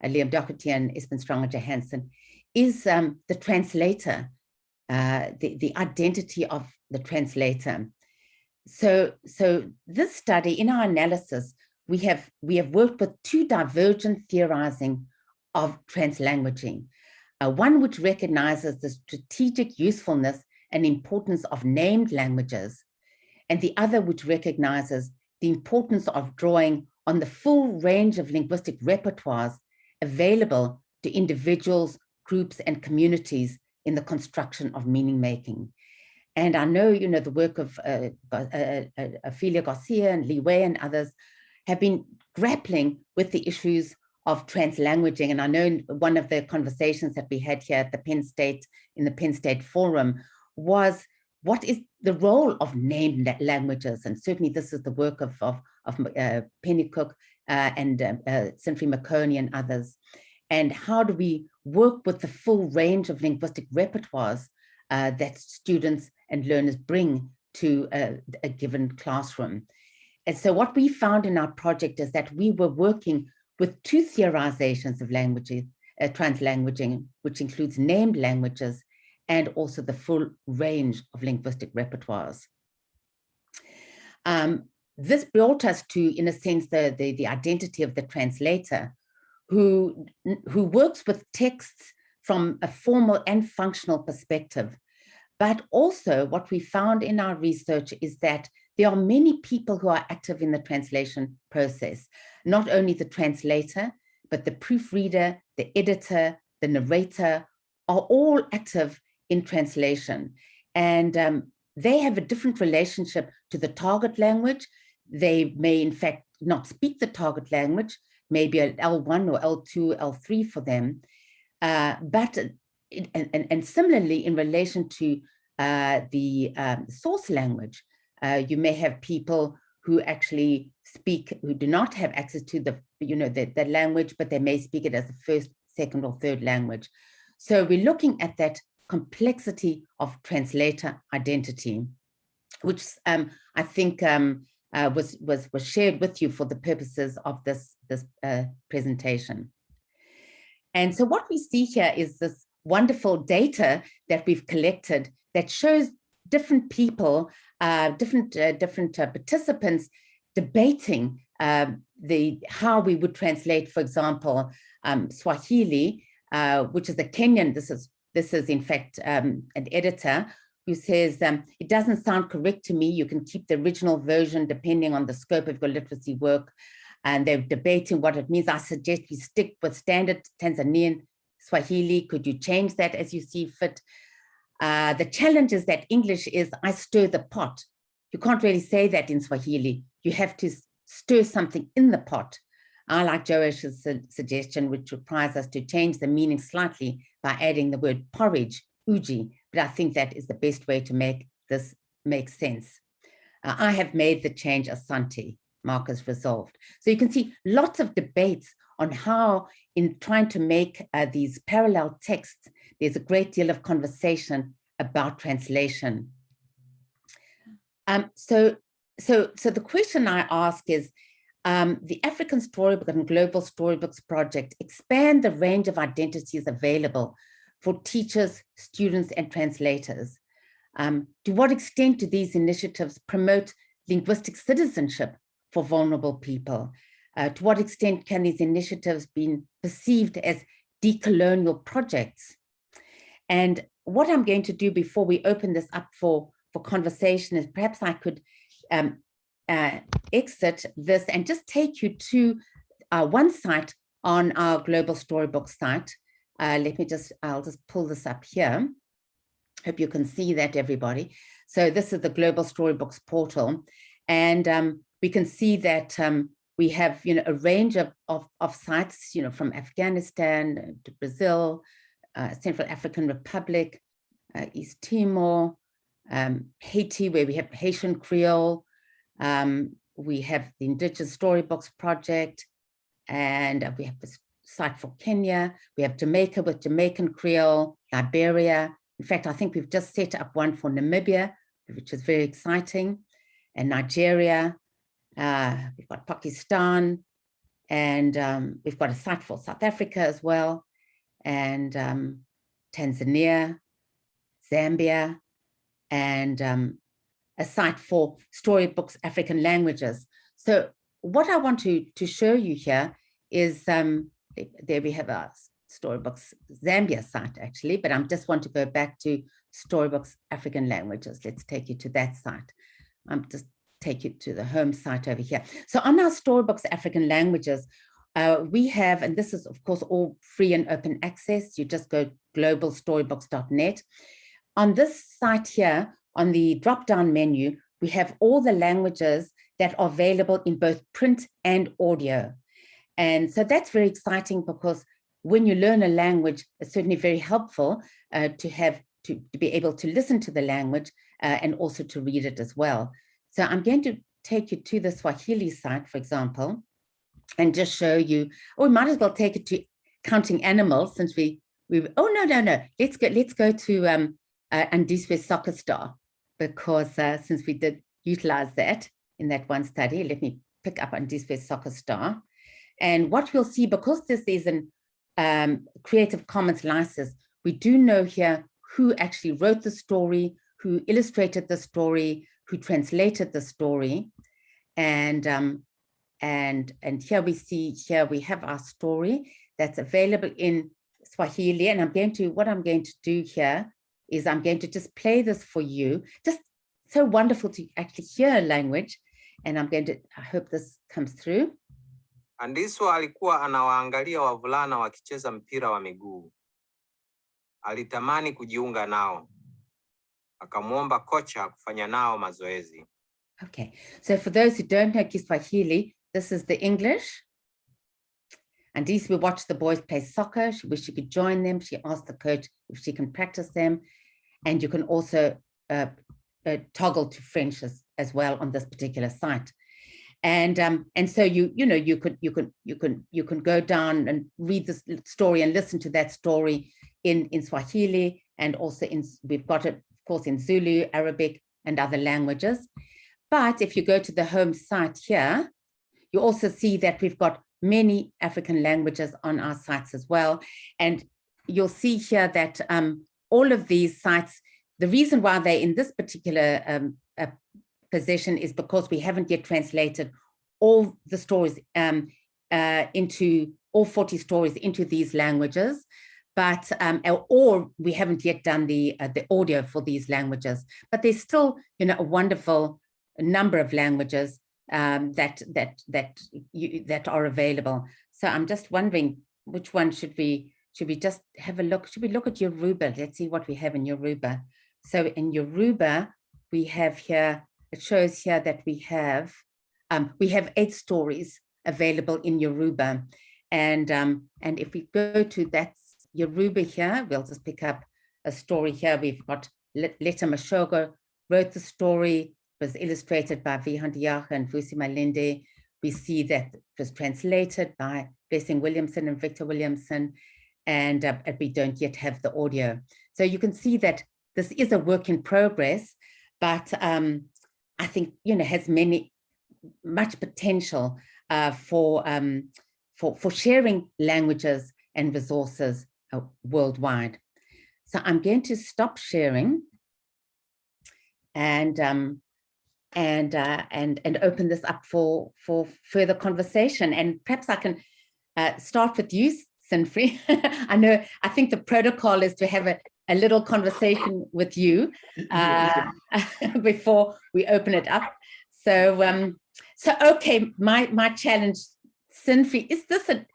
Liam Doherty and Espen Stranger Johansson, is the translator, the identity of the translator. So this study, in our analysis, we have worked with two divergent theorizing of translanguaging. One which recognizes the strategic usefulness and importance of named languages, and the other which recognizes the importance of drawing on the full range of linguistic repertoires available to individuals, groups, and communities in the construction of meaning making. And I know, the work of Ophelia Garcia and Li Wei and others have been grappling with the issues of translanguaging. And I know one of the conversations that we had here at the Penn State, in the Penn State Forum, was what is the role of named languages? And certainly this is the work of Penny Cook and Sintry Mccoy and others. And how do we work with the full range of linguistic repertoires that students and learners bring to a given classroom? And so what we found in our project is that we were working with two theorizations of languages, translanguaging, which includes named languages and also the full range of linguistic repertoires. This brought us to, in a sense, the identity of the translator, who works with texts from a formal and functional perspective. But also what we found in our research is that there are many people who are active in the translation process, not only the translator, but the proofreader, the editor, the narrator are all active in translation. And they have a different relationship to the target language. They may, in fact, not speak the target language, maybe an L1 or L2, L3 for them. But similarly, in relation to the source language, you may have people who actually speak, who do not have access to the language, but they may speak it as a first, second, or third language. So we're looking at that complexity of translator identity, which I think was shared with you for the purposes of this presentation. And so what we see here is this wonderful data that we've collected that shows different people, different participants debating how we would translate, for example, Swahili, which is a Kenyan. This is in fact an editor who says, it doesn't sound correct to me. You can keep the original version depending on the scope of your literacy work. And they're debating what it means. I suggest we stick with standard Tanzanian Swahili. Could you change that as you see fit? The challenge is that English is, I stir the pot. You can't really say that in Swahili. You have to stir something in the pot. I like Joash's suggestion, which requires us to change the meaning slightly by adding the word porridge, uji, but I think that is the best way to make this make sense. I have made the change asante, Marcus resolved. So you can see lots of debates on how, in trying to make these parallel texts, there's a great deal of conversation about translation. So the question I ask is, the African Storybook and Global Storybooks project expand the range of identities available for teachers, students, and translators. To what extent do these initiatives promote linguistic citizenship for vulnerable people? To what extent can these initiatives be perceived as decolonial projects? And what I'm going to do before we open this up for conversation is perhaps I could exit this and just take you to one site on our Global Storybook site. I'll just pull this up here. Hope you can see that, everybody. So this is the Global Storybooks portal. And we can see that we have, a range of sites, from Afghanistan to Brazil, Central African Republic, East Timor, Haiti, where we have Haitian Creole. We have the Indigenous Storybooks project, and we have this site for Kenya. We have Jamaica with Jamaican Creole, Liberia. In fact, I think we've just set up one for Namibia, which is very exciting, and Nigeria. We've got Pakistan, And we've got a site for South Africa as well, and Tanzania, Zambia, and a site for Storybooks African languages. So what I want to show you here is, there we have our Storybooks Zambia site actually, but I just want to go back to Storybooks African languages. Let's take you to that site. Just take you to the home site over here. So on our Storybooks African languages, we have, and this is of course all free and open access. You just go globalstorybooks.net. On this site here, on the drop-down menu, we have all the languages that are available in both print and audio. And so that's very exciting, because when you learn a language, it's certainly very helpful to be able to listen to the language and also to read it as well. So I'm going to take you to the Swahili site, for example, and just show you, or we might as well take it to counting animals, since we oh, no. Let's go to Andiswe Soccer Star, because since we did utilize that in that one study, let me pick up Andiswe Soccer Star. And what we'll see, because this is an Creative Commons license, we do know here who actually wrote the story, who illustrated the story, who translated the story. And here we see, here we have our story that's available in Swahili. And what I'm going to do here is I'm going to just play this for you. Just so wonderful to actually hear a language. And I hope this comes through. Andiswa alikuwa anawaangalia wavulana wakicheza mpira wa miguu. Alitamani kujiunga nao. Akamuomba kocha kufanya nao mazoezi. Okay, so for those who don't know Kiswahili, this is the English. Andiswa watched the boys play soccer. She wished she could join them. She asked the coach if she can practice them. And you can also toggle to French as well on this particular site. And so you can go down and read this story and listen to that story in Swahili, and also we've got it of course in Zulu, Arabic, and other languages. But if you go to the home site here, you also see that we've got many African languages on our sites as well. And you'll see here that all of these sites, the reason why they're in this particular position is because we haven't yet translated all the stories into all 40 stories into these languages, but or we haven't yet done the audio for these languages. But there's still, a wonderful number of languages that are available. So I'm just wondering, which one should we just have a look? Should we look at Yoruba? Let's see what we have in Yoruba. So in Yoruba, we have here, it shows here that we have 8 stories available in Yoruba. And if we go to that Yoruba here, we'll just pick up a story here. We've got Leta Mashogo wrote the story, was illustrated by Vihandiyaha and Vusi Malinde. We see that it was translated by Blessing Williamson and Victor Williamson, and we don't yet have the audio. So you can see that this is a work in progress, but I think, has much potential for sharing languages and resources worldwide. So I'm going to stop sharing and open this up for further conversation. And perhaps I can start with you, Sinfri. I think the protocol is to have a little conversation with you before we open it up. So okay, my challenge, Sinfri, is this a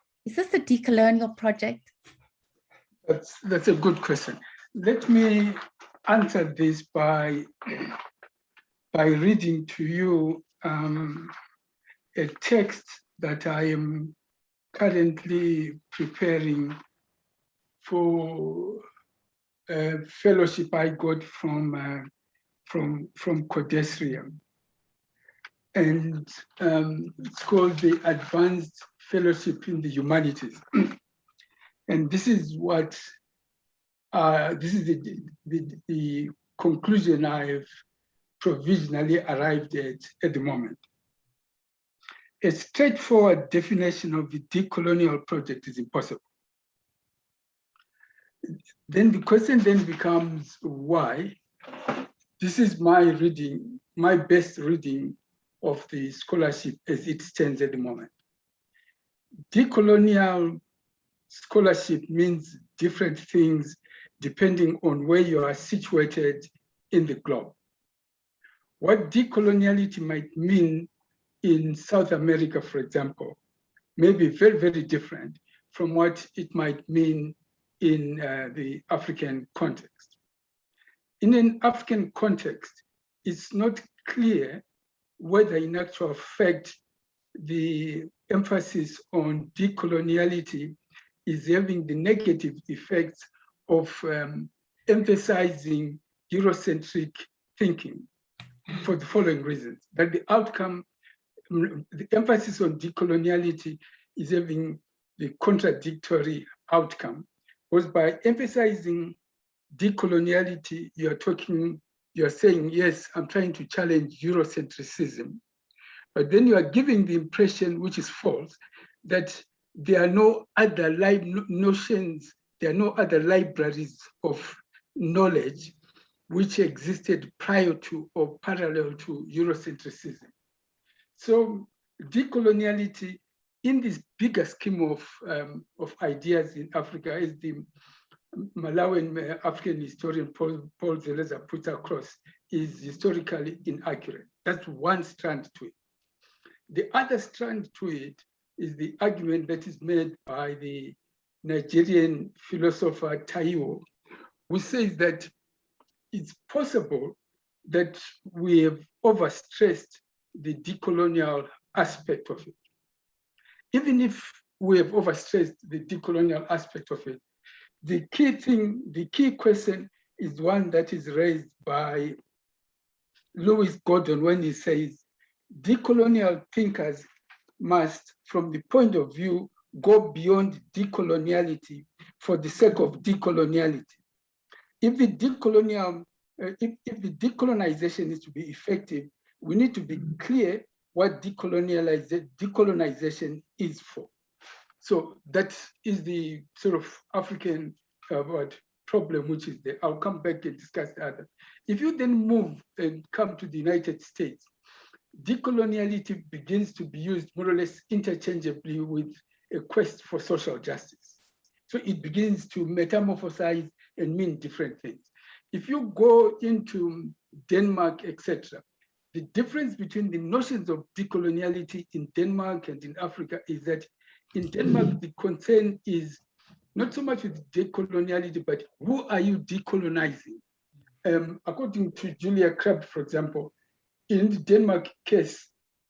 decolonial project? That's a good question. Let me answer this by reading to you a text that I am currently preparing for a fellowship I got from Codesria. And it's called the Advanced Fellowship in the Humanities. And this is what, this is the conclusion I've provisionally arrived at the moment. a straightforward definition of the decolonial project is impossible. Then the question then becomes why. This is my reading, my best reading of the scholarship as it stands at the moment. Decolonial scholarship means different things depending on where you are situated in the globe. What decoloniality might mean in South America, for example, may be very, very different from what it might mean in the African context. In an African context, it's not clear whether in actual fact the emphasis on decoloniality is having the negative effects of emphasizing Eurocentric thinking for the following reasons. That the outcome, the emphasis on decoloniality is having the contradictory outcome, because by emphasizing decoloniality, you're saying, yes, I'm trying to challenge Eurocentrism, but then you are giving the impression, which is false, that there are no other notions, there are no other libraries of knowledge which existed prior to or parallel to Eurocentrism. So decoloniality in this bigger scheme of ideas in Africa, as the Malawian African historian Paul Zeleza put across, is historically inaccurate. That's one strand to it. The other strand to it is the argument that is made by the Nigerian philosopher Toefl, who says that it's possible that we have overstressed the decolonial aspect of it. Even if we have overstressed the decolonial aspect of it, the key question is one that is raised by Lewis Gordon when he says, decolonial thinkers must, from the point of view, go beyond decoloniality for the sake of decoloniality. If the decolonization is to be effective, we need to be clear what decolonization is for. So that is the sort of African problem, which is there. I'll come back and discuss the other. If you then move and come to the United States, decoloniality begins to be used more or less interchangeably with a quest for social justice. So it begins to metamorphosize and mean different things. If you go into Denmark, etc., the difference between the notions of decoloniality in Denmark and in Africa is that in Denmark, the concern is not so much with decoloniality, but who are you decolonizing? According to Julia Krab, for example, in the Denmark case,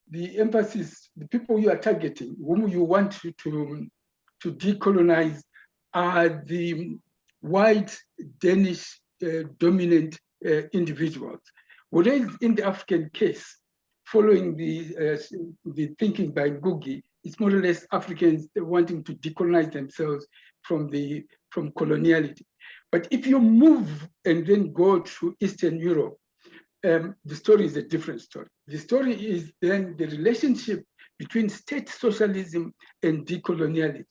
the emphasis, the people you are targeting, whom you want to decolonize, are the white Danish dominant individuals. Whereas in the African case, following the thinking by Ngugi, it's more or less Africans wanting to decolonize themselves from coloniality. But if you move and then go to Eastern Europe, the story is a different story. The story is then the relationship between state socialism and decoloniality.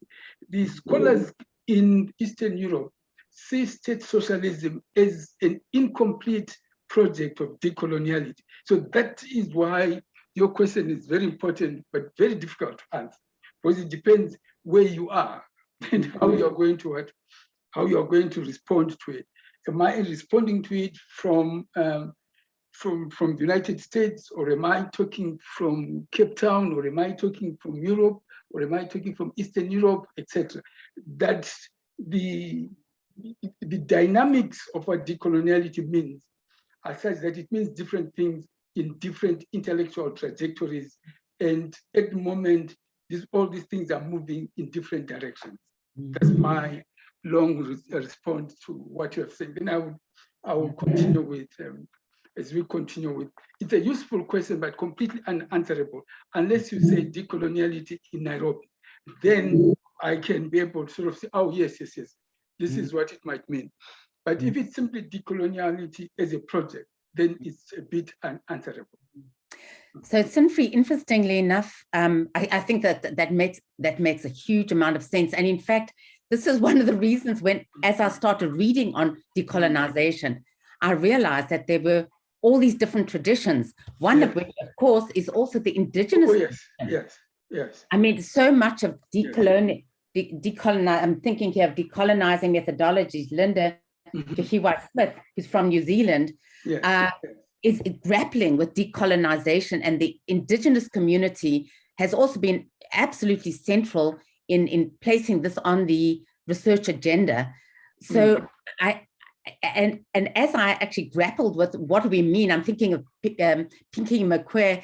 The scholars in Eastern Europe see state socialism as an incomplete project of decoloniality. So that is why your question is very important, but very difficult to answer, because it depends where you are and how you are going to respond to it. Am I responding to it from the United States, or am I talking from Cape Town, or am I talking from Europe, or am I talking from Eastern Europe, etc.? That the dynamics of what decoloniality means are such that it means different things in different intellectual trajectories. And at the moment, all these things are moving in different directions. That's my long response to what you have said. Then I will continue with, as we continue with, it's a useful question, but completely unanswerable, unless you say decoloniality in Nairobi. Then I can be able to sort of say, oh, yes, this is what it might mean. But if it's simply decoloniality as a project, then it's a bit unanswerable. So Sinfri, interestingly enough, I think that makes a huge amount of sense. And in fact, this is one of the reasons as I started reading on decolonization, I realized that there were all these different traditions. One of which, of course, is also the indigenous. Yes. I mean, so much of decolonizing, I'm thinking here of decolonizing methodologies. Linda Smith, who's from New Zealand, is grappling with decolonization, and the indigenous community has also been absolutely central in placing this on the research agenda. So and as I actually grappled with what do we mean, I'm thinking of Pinky Mccoy.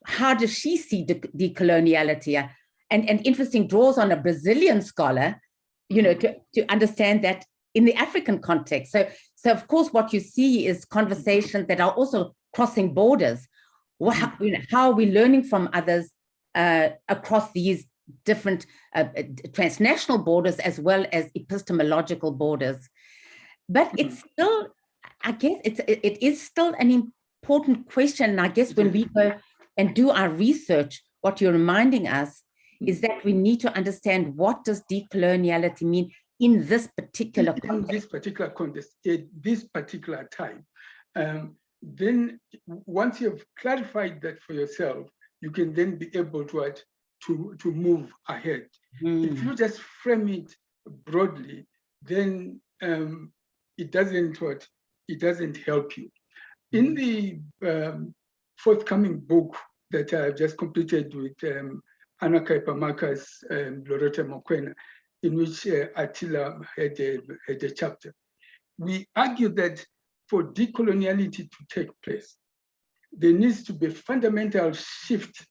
How does she see decoloniality? And interesting draws on a Brazilian scholar, to understand that in the African context. So of course, what you see is conversations that are also crossing borders. How are we learning from others across these different transnational borders as well as epistemological borders? But it's still, I guess, it is still an important question. And I guess when we go and do our research, what you're reminding us is that we need to understand, what does decoloniality mean in this particular context? In this particular context, at this particular time. Then once you've clarified that for yourself, you can then be able to move ahead. If you just frame it broadly, then it doesn't help you. In the forthcoming book that I've just completed with Anna Kaipamakas and Loretta Mokwena, in which Attila had a chapter, we argue that for decoloniality to take place, there needs to be a fundamental shift,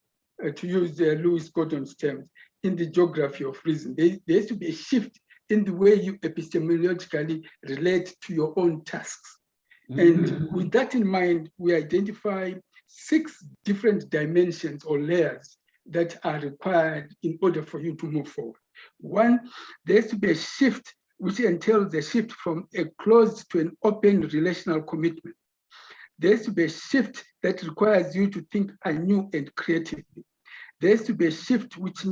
to use Lewis Gordon's terms, in the geography of reason. There has to be a shift in the way you epistemologically relate to your own tasks. And with that in mind, we identify 6 different dimensions or layers that are required in order for you to move forward. 1, there has to be a shift, which entails a shift from a closed to an open relational commitment. There has to be a shift that requires you to think anew and creatively. There has to be a shift which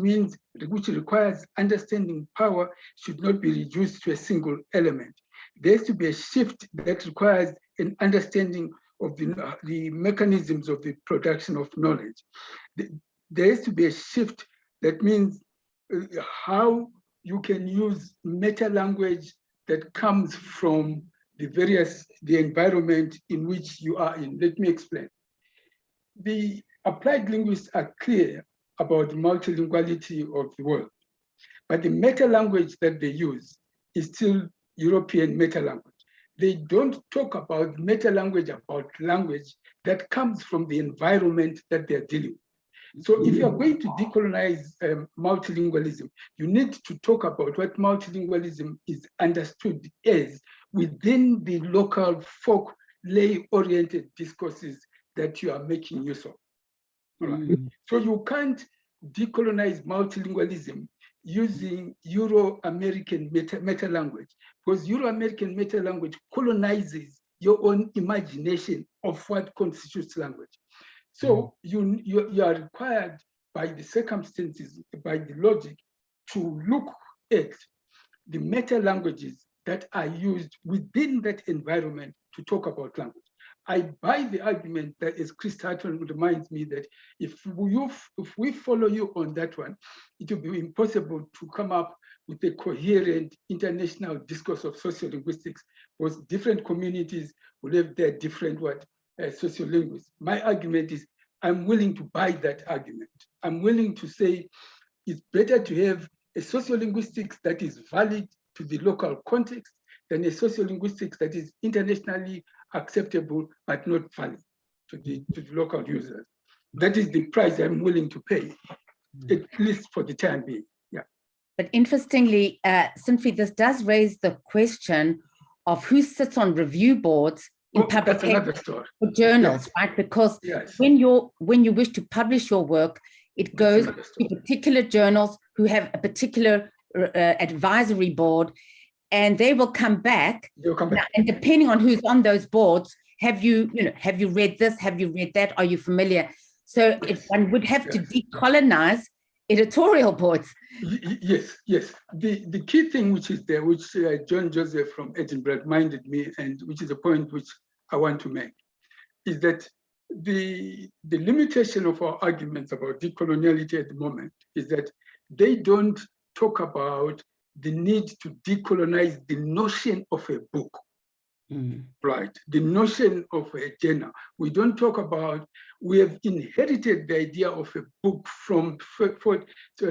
requires understanding power should not be reduced to a single element. There has to be a shift that requires an understanding of the mechanisms of the production of knowledge. There has to be a shift that means how you can use meta language that comes from the environment in which you are in. Let me explain. The applied linguists are clear about the multilinguality of the world, but the meta language that they use is still European meta language. They don't talk about meta language about language that comes from the environment that they're dealing with. So if you are going to decolonize multilingualism, you need to talk about what multilingualism is understood as within the local folk lay-oriented discourses that you are making use of. All right? So you can't decolonize multilingualism using Euro-American meta language, because Euro-American meta language colonizes your own imagination of what constitutes language. So you are required by the circumstances, by the logic, to look at the meta languages that are used within that environment to talk about language. I buy the argument that, as Chris Tarton reminds me, that if we follow you on that one, it will be impossible to come up with a coherent international discourse of sociolinguistics, because different communities will have their different sociolinguists. My argument is, I'm willing to buy that argument. I'm willing to say it's better to have a sociolinguistics that is valid to the local context than a sociolinguistics that is internationally acceptable but not valid to the local users. That is the price I'm willing to pay, at least for the time being. Yeah. But interestingly, Sinfi, this does raise the question of who sits on review boards in publication for journals, right? Because when you wish to publish your work, it goes to particular journals who have a particular advisory board, and they will come back. Now, and depending on who's on those boards, have you read this? Have you read that? Are you familiar? So if one would have to decolonize editorial boards. Yes. The key thing which is there, which John Joseph from Edinburgh reminded me, and which is a point which I want to make, is that the limitation of our arguments about decoloniality at the moment is that they don't talk about the need to decolonize the notion of a book. Right, the notion of a journal. We don't talk about, we have inherited the idea of a book from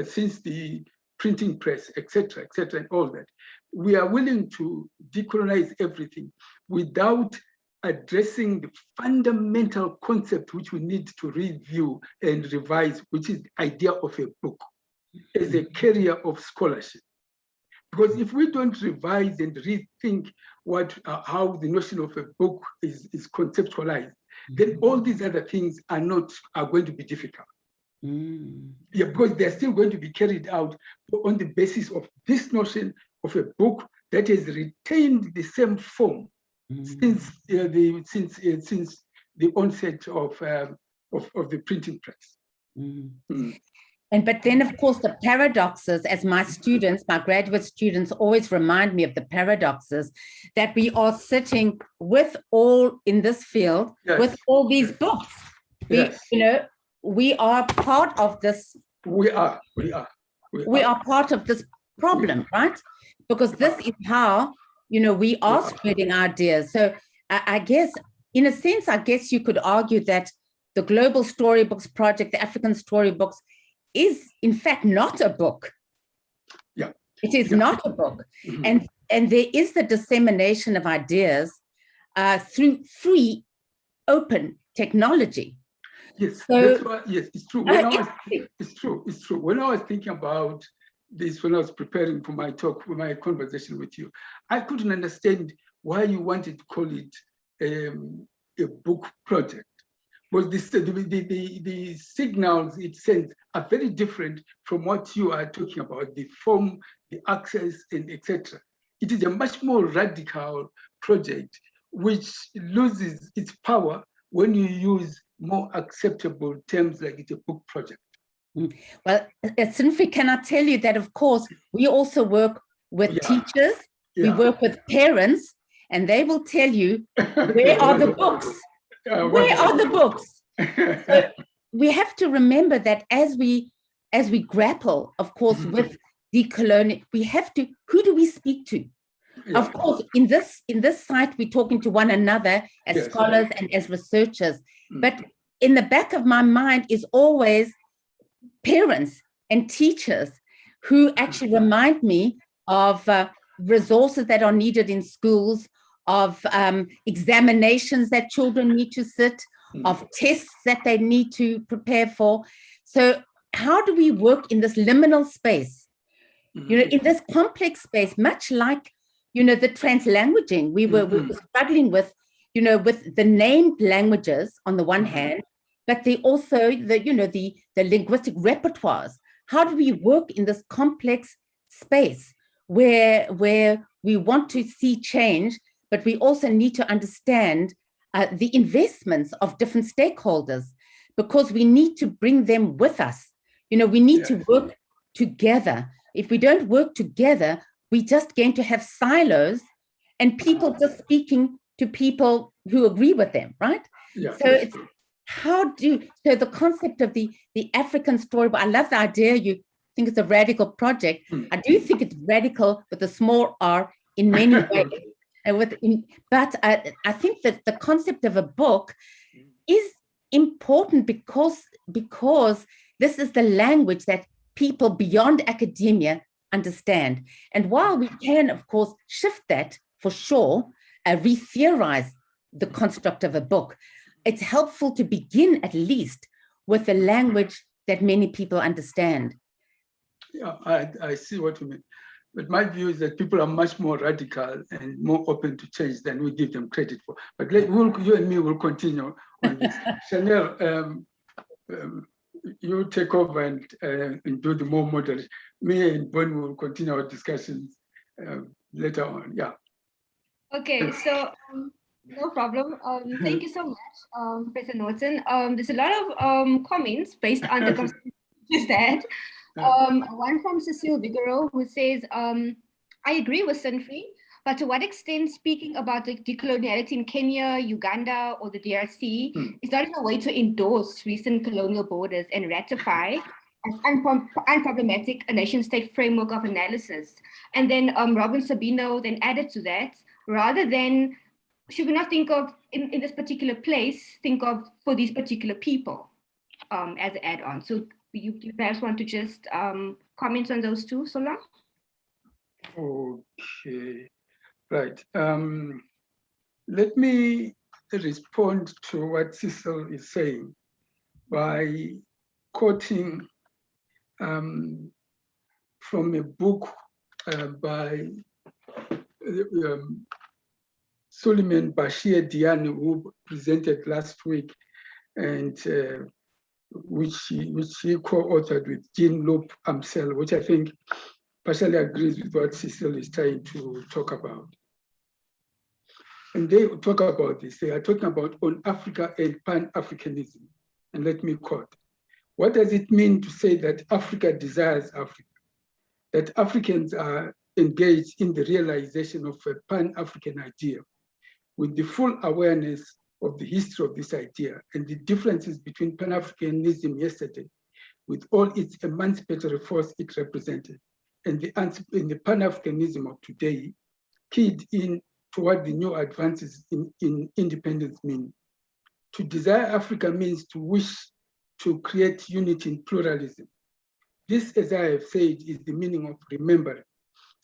since the printing press, etc., and all that. We are willing to decolonize everything without addressing the fundamental concept which we need to review and revise, which is the idea of a book as a carrier of scholarship. Because if we don't revise and rethink how the notion of a book is conceptualized, then all these other things are going to be difficult. Yeah, because they're still going to be carried out on the basis of this notion of a book that has retained the same form since the onset of the printing press. But then, of course, the paradoxes, as my graduate students always remind me of the paradoxes, that we are sitting with all in this field, with all these books. We are part of this. We are part of this problem, right? Because this is how, we are spreading ideas. So I guess, in a sense, you could argue that the Global Storybooks Project, the African Storybooks, is in fact not a book. Yeah, it is not a book, and there is the dissemination of ideas through free, open technology. Yes, so, that's why, yes, it's true. It's true. When I was thinking about this, when I was preparing for my talk, for my conversation with you, I couldn't understand why you wanted to call it a book project. Because the signals it sends are very different from what you are talking about, the form, the access, and etc. It is a much more radical project which loses its power when you use more acceptable terms like it's a book project. Well, Sinfi, can I tell you that, of course, we also work with teachers, we work with parents, and they will tell you, where are the books? Where are the books? So we have to remember that as we grapple, of course, with decolonial, we have to, who do we speak to? Of course, in this site, we're talking to one another as scholars and as researchers. But in the back of my mind is always parents and teachers who actually remind me of resources that are needed in schools, of examinations that children need to sit, of tests that they need to prepare for. So how do we work in this liminal space, in this complex space, much like, the translanguaging we were struggling with, with the named languages on the one hand, but the linguistic repertoires. How do we work in this complex space where we want to see change, but we also need to understand the investments of different stakeholders, because we need to bring them with us. We need to work together. If we don't work together, we're just going to have silos and people just speaking to people who agree with them, right? So it's so the concept of the African storybook, I love the idea. You think it's a radical project. I do think it's radical with a small r in many ways. But I think that the concept of a book is important because this is the language that people beyond academia understand. And while we can, of course, shift that for sure, re-theorize the construct of a book, it's helpful to begin at least with the language that many people understand. Yeah, I see what you mean. But my view is that people are much more radical and more open to change than we give them credit for. But you and me will continue on this. Chanel, you take over and do the more moderate. Me and Bonny will continue our discussions later on. Yeah. Okay, so No problem. Thank you so much, Professor Norton. There's a lot of comments based on the conversation you just had. One from Cecile Vigoro, who says, I agree with Sinfree, but to what extent speaking about the decoloniality in Kenya, Uganda, or the DRC is not a way to endorse recent colonial borders and ratify as unproblematic a nation-state framework of analysis? And then Robin Sabino then added to that, rather than, should we not think of, in this particular place, think of for these particular people as an add-on? So you perhaps want to just comment on those two, Sola? Okay, right. Let me respond to what Cecil is saying by quoting from a book by Suleiman Bashir Diane, who presented last week, and which he co-authored with Jean Loup Amsel, which I think partially agrees with what Cecil is trying to talk about. And they talk about this. They are talking about on Africa and Pan-Africanism. And let me quote, what does it mean to say that Africa desires Africa? That Africans are engaged in the realization of a Pan-African idea with the full awareness of the history of this idea and the differences between Pan-Africanism yesterday, with all its emancipatory force it represented, and the Pan-Africanism of today, keyed in toward the new advances in independence meaning. To desire Africa means to wish to create unity in pluralism. This, as I have said, is the meaning of remembering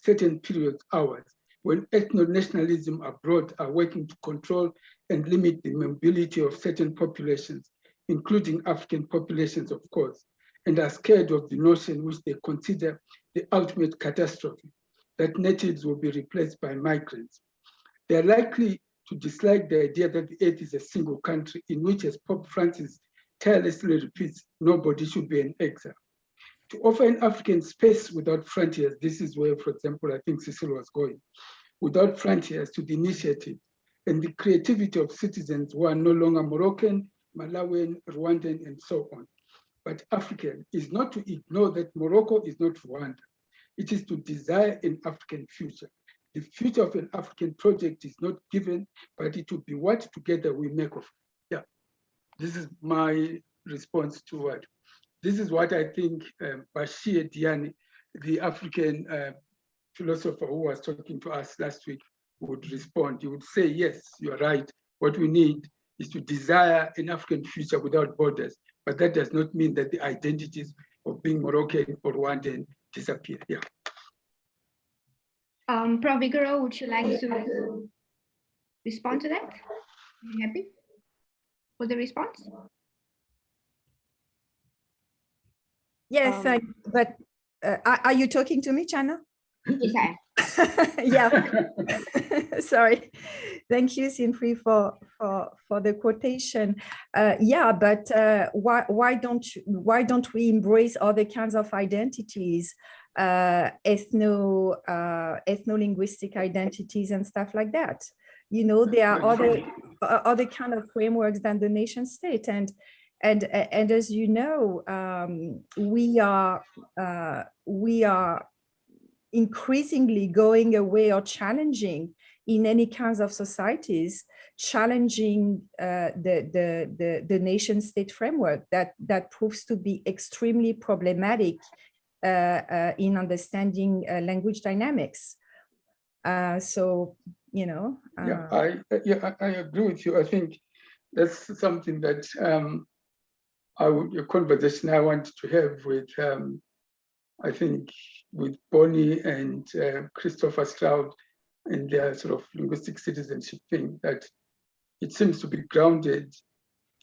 certain periods, hours, when ethno-nationalism abroad are working to control and limit the mobility of certain populations, including African populations, of course, and are scared of the notion which they consider the ultimate catastrophe, that natives will be replaced by migrants. They are likely to dislike the idea that the earth is a single country in which, as Pope Francis tirelessly repeats, nobody should be an exile. To offer an African space without frontiers, this is where, for example, I think Cecil was going, without frontiers to the initiative and the creativity of citizens who are no longer Moroccan, Malawian, Rwandan, and so on, but African, is not to ignore that Morocco is not Rwanda. It is to desire an African future. The future of an African project is not given, but it will be what together we make of it. Yeah, this is my response to what. This is what I think Bashir Diane, the African philosopher who was talking to us last week, would respond. He would say, yes, you're right. What we need is to desire an African future without borders, but that does not mean that the identities of being Moroccan or Rwandan disappear. Yeah. Prof. Vigoro, would you like to respond to that? Are you happy with the response? Yes, but are you talking to me, Chana? Yes, I am. Yeah. Sorry. Thank you, Sinfree, for the quotation. Yeah, but why don't we embrace other kinds of identities, ethno-linguistic identities and stuff like that? You know, there are other kind of frameworks than the nation state, and as you know, we are increasingly going away or challenging in any kinds of societies, challenging the nation state framework that proves to be extremely problematic in understanding language dynamics. So, you know. I agree with you. I think that's something that a conversation I wanted to have with, I think, with Bonny and Christopher Stroud and their sort of linguistic citizenship thing, that it seems to be grounded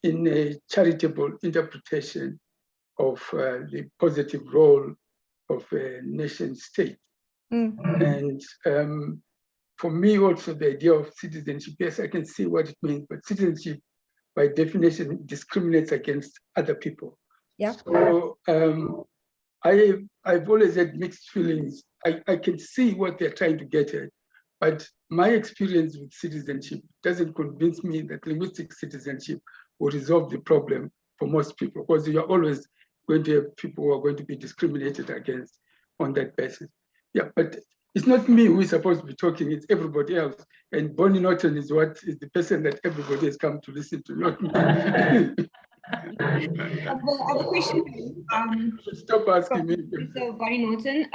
in a charitable interpretation of the positive role of a nation state. And for me also, the idea of citizenship, yes, I can see what it means, but citizenship by definition discriminates against other people. Yeah. So I've always had mixed feelings. I can see what they're trying to get at, But my experience with citizenship doesn't convince me that linguistic citizenship will resolve the problem for most people, because you're always going to have people who are going to be discriminated against on that basis. Yeah, but it's not me who is supposed to be talking, it's everybody else. And Bonny Norton is the person that everybody has come to listen to, not me. I have a question for you. Stop asking me. So Bonny Norton,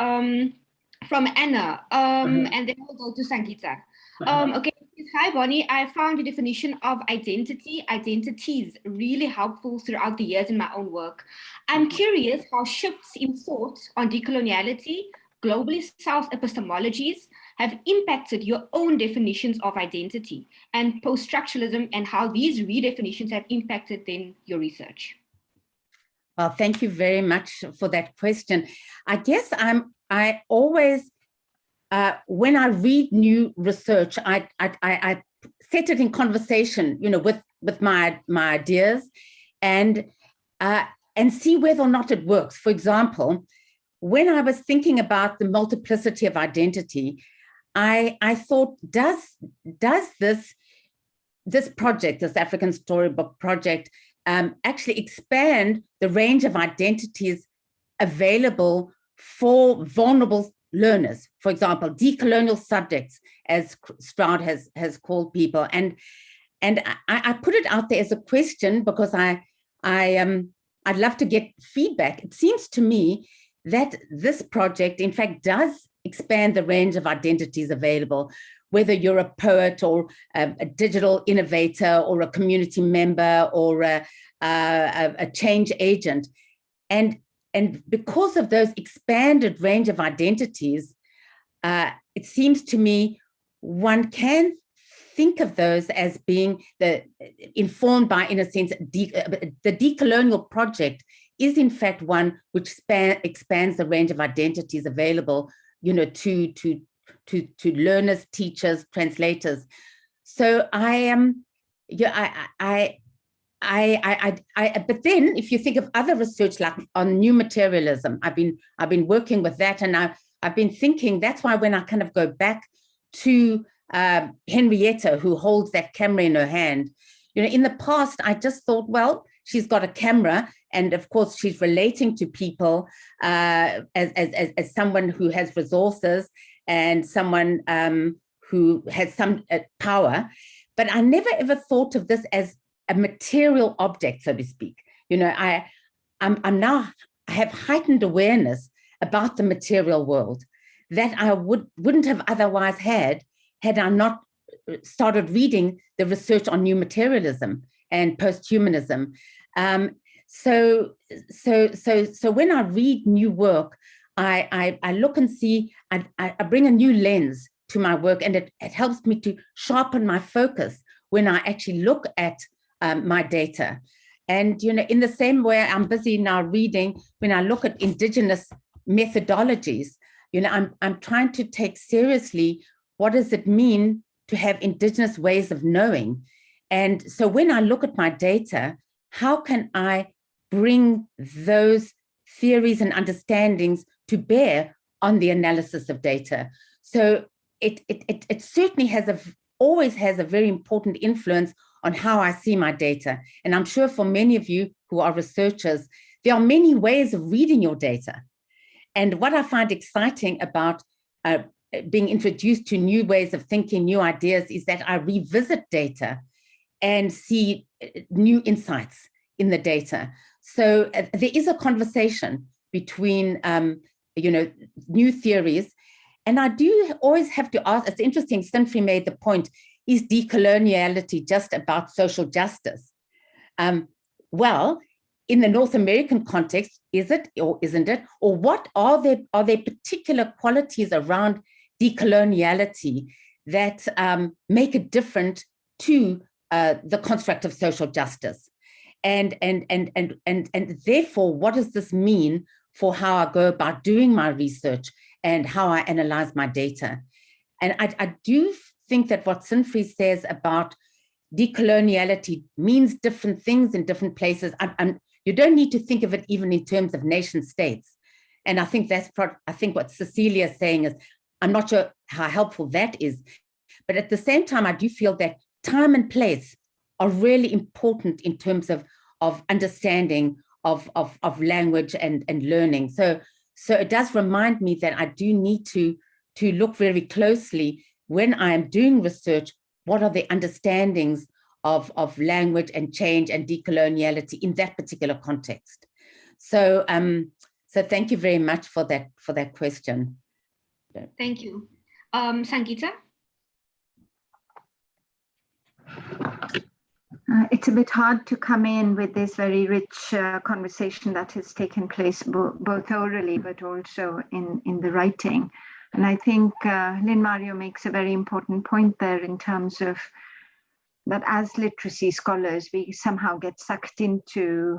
from Anna, and then we'll go to Sangeeta. Okay, hi Bonny. I found the definition of identities really helpful throughout the years in my own work. I'm curious how shifts in thought on decoloniality, globally South epistemologies, have impacted your own definitions of identity and post-structuralism, and how these redefinitions have impacted then your research. Well, thank you very much for that question. I guess I always, when I read new research, I set it in conversation, with my ideas, and see whether or not it works. For example, when I was thinking about the multiplicity of identity, I thought, does this project, this African Storybook project, actually expand the range of identities available for vulnerable learners? For example, decolonial subjects, as Stroud has called people. And I put it out there as a question because I'd love to get feedback. It seems to me that this project, in fact, does expand the range of identities available, whether you're a poet or a digital innovator or a community member or a change agent. And because of those expanded range of identities, it seems to me one can think of those as being informed by, in a sense, the decolonial project is in fact one which expands the range of identities available, to learners, teachers, translators. So I am, but then if you think of other research like on new materialism, I've been working with that, and I've been thinking, that's why when I kind of go back to Henrietta, who holds that camera in her hand, in the past, I just thought, well, she's got a camera, and of course she's relating to people as someone who has resources and someone who has some power. But I never ever thought of this as a material object, so to speak. I have heightened awareness about the material world that I wouldn't have otherwise had I not started reading the research on new materialism and post-humanism. So when I read new work, I look and see, I bring a new lens to my work, and it helps me to sharpen my focus when I actually look at my data. And, in the same way, I'm busy now reading, when I look at indigenous methodologies, I'm trying to take seriously, what does it mean to have indigenous ways of knowing? And so when I look at my data, how can I bring those theories and understandings to bear on the analysis of data? So it certainly always has a very important influence on how I see my data. And I'm sure for many of you who are researchers, there are many ways of reading your data. And what I find exciting about being introduced to new ways of thinking, new ideas, is that I revisit data and see new insights in the data. So there is a conversation between, new theories. And I do always have to ask, it's interesting, Sinfri made the point, is decoloniality just about social justice? Well, in the North American context, is it or isn't it? Or what are there particular qualities around decoloniality that make it different to the construct of social justice? And therefore, what does this mean for how I go about doing my research and how I analyze my data? And I do think that what Sinfri says about decoloniality means different things in different places. You don't need to think of it even in terms of nation states. And I think what Cecilia is saying is, I'm not sure how helpful that is. But at the same time, I do feel that time and place are really important in terms of understanding of language and learning. So it does remind me that I do need to look very closely when I am doing research, what are the understandings of language and change and decoloniality in that particular context. So thank you very much for that question. Thank you. Sangeeta? It's a bit hard to come in with this very rich conversation that has taken place both orally but also in the writing. And I think Lynn Mario makes a very important point there in terms of that as literacy scholars, we somehow get sucked into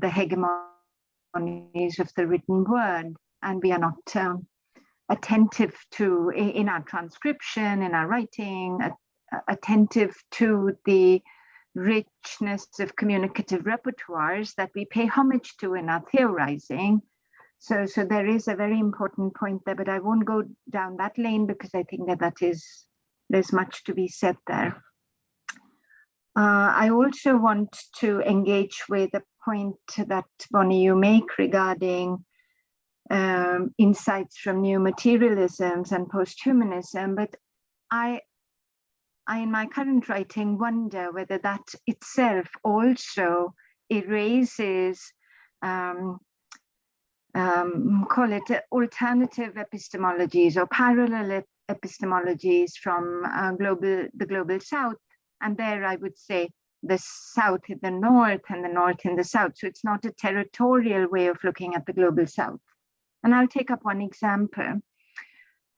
the hegemonies of the written word, and we are not attentive to, in our transcription, in our writing, attentive to the richness of communicative repertoires that we pay homage to in our theorizing. So there is a very important point there, but I won't go down that lane because I think there's much to be said there. I also want to engage with a point that, Bonny, you make regarding insights from new materialisms and posthumanism, but I in my current writing wonder whether that itself also erases, call it alternative epistemologies or parallel epistemologies from the global South. And there I would say the South in the North and the North in the South. So it's not a territorial way of looking at the global South. And I'll take up one example.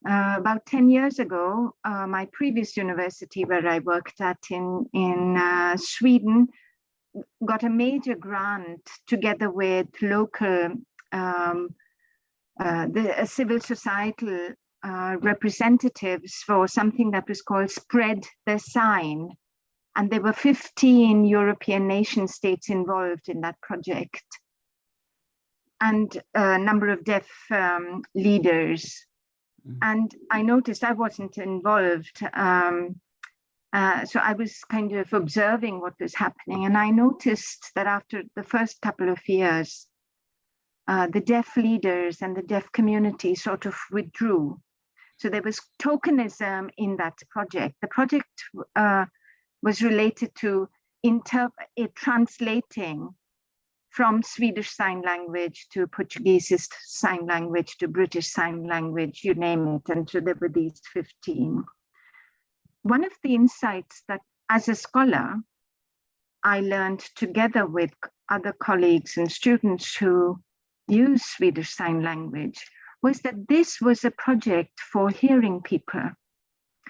About 10 years ago, my previous university where I worked at in Sweden got a major grant together with local civil societal representatives for something that was called Spread the Sign. And there were 15 European nation states involved in that project, and a number of deaf leaders. And I noticed I wasn't involved. So I was kind of observing what was happening. And I noticed that after the first couple of years, the deaf leaders and the deaf community sort of withdrew. So there was tokenism in that project. The project was related to translating from Swedish Sign Language to Portuguese Sign Language to British Sign Language, you name it. And so there were these 15. One of the insights that as a scholar, I learned together with other colleagues and students who use Swedish Sign Language was that this was a project for hearing people,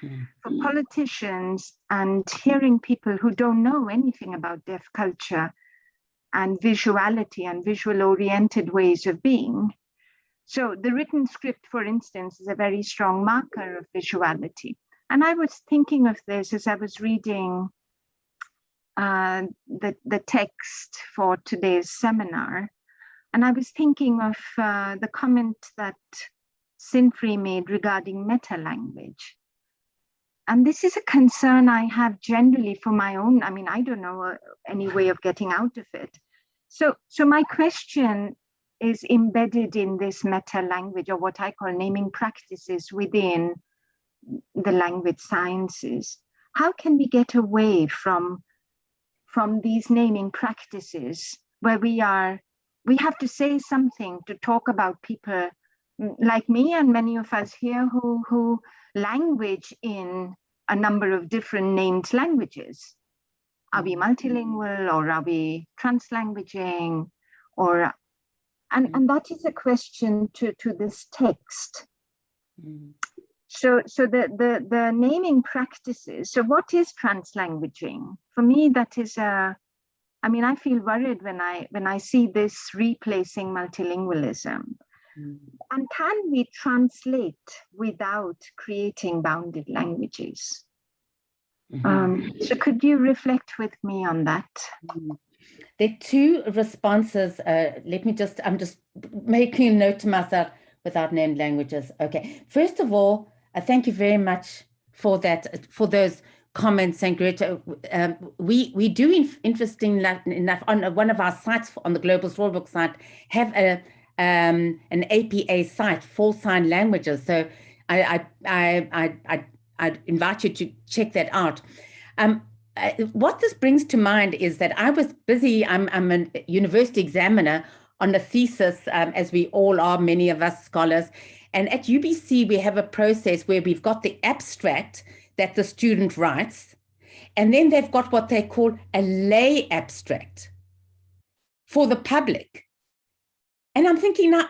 for politicians and hearing people who don't know anything about deaf culture and visuality and visual-oriented ways of being. So the written script, for instance, is a very strong marker of visuality. And I was thinking of this as I was reading the text for today's seminar. And I was thinking of the comment that Sinfree made regarding meta-language. And this is a concern I have generally for my own, I mean, I don't know any way of getting out of it. So my question is embedded in this meta-language, or what I call naming practices within the language sciences. How can we get away from these naming practices where we have to say something to talk about people like me and many of us here who language in a number of different named languages? Are we multilingual, or are we translanguaging, or and that is a question to this text. So the naming practices. So what is translanguaging? For me, that is I mean, I feel worried when I see this replacing multilingualism. And can we translate without creating bounded languages? So could you reflect with me on that? There are two responses. I'm just making a note to myself without named languages. Okay, first of all, thank you very much for that, for those comments, and Greta. We do, interesting enough, on one of our sites on the Global Storybook site, have an APA site for sign languages. So I invite you to check that out. What this brings to mind is that I was busy. I'm a university examiner on a thesis, as we all are, many of us scholars. And at UBC, we have a process where we've got the abstract that the student writes, and then they've got what they call a lay abstract for the public. And I'm thinking, now,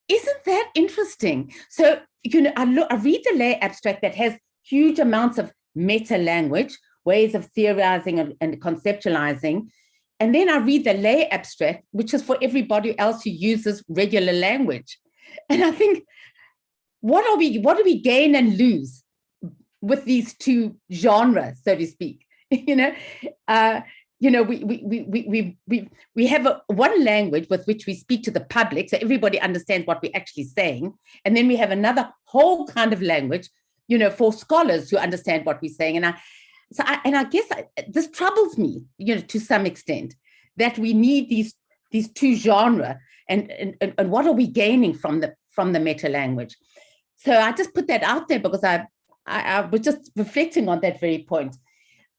isn't that interesting? So, I read the lay abstract that has huge amounts of meta language, ways of theorizing and conceptualizing. And then I read the lay abstract, which is for everybody else who uses regular language. And I think, what do we gain and lose with these two genres, so to speak? We have one language with which we speak to the public, so everybody understands what we're actually saying. And then we have another whole kind of language, for scholars who understand what we're saying. And I guess this troubles me, to some extent, that we need these two genres, and what are we gaining from the meta language? So I just put that out there because I was just reflecting on that very point.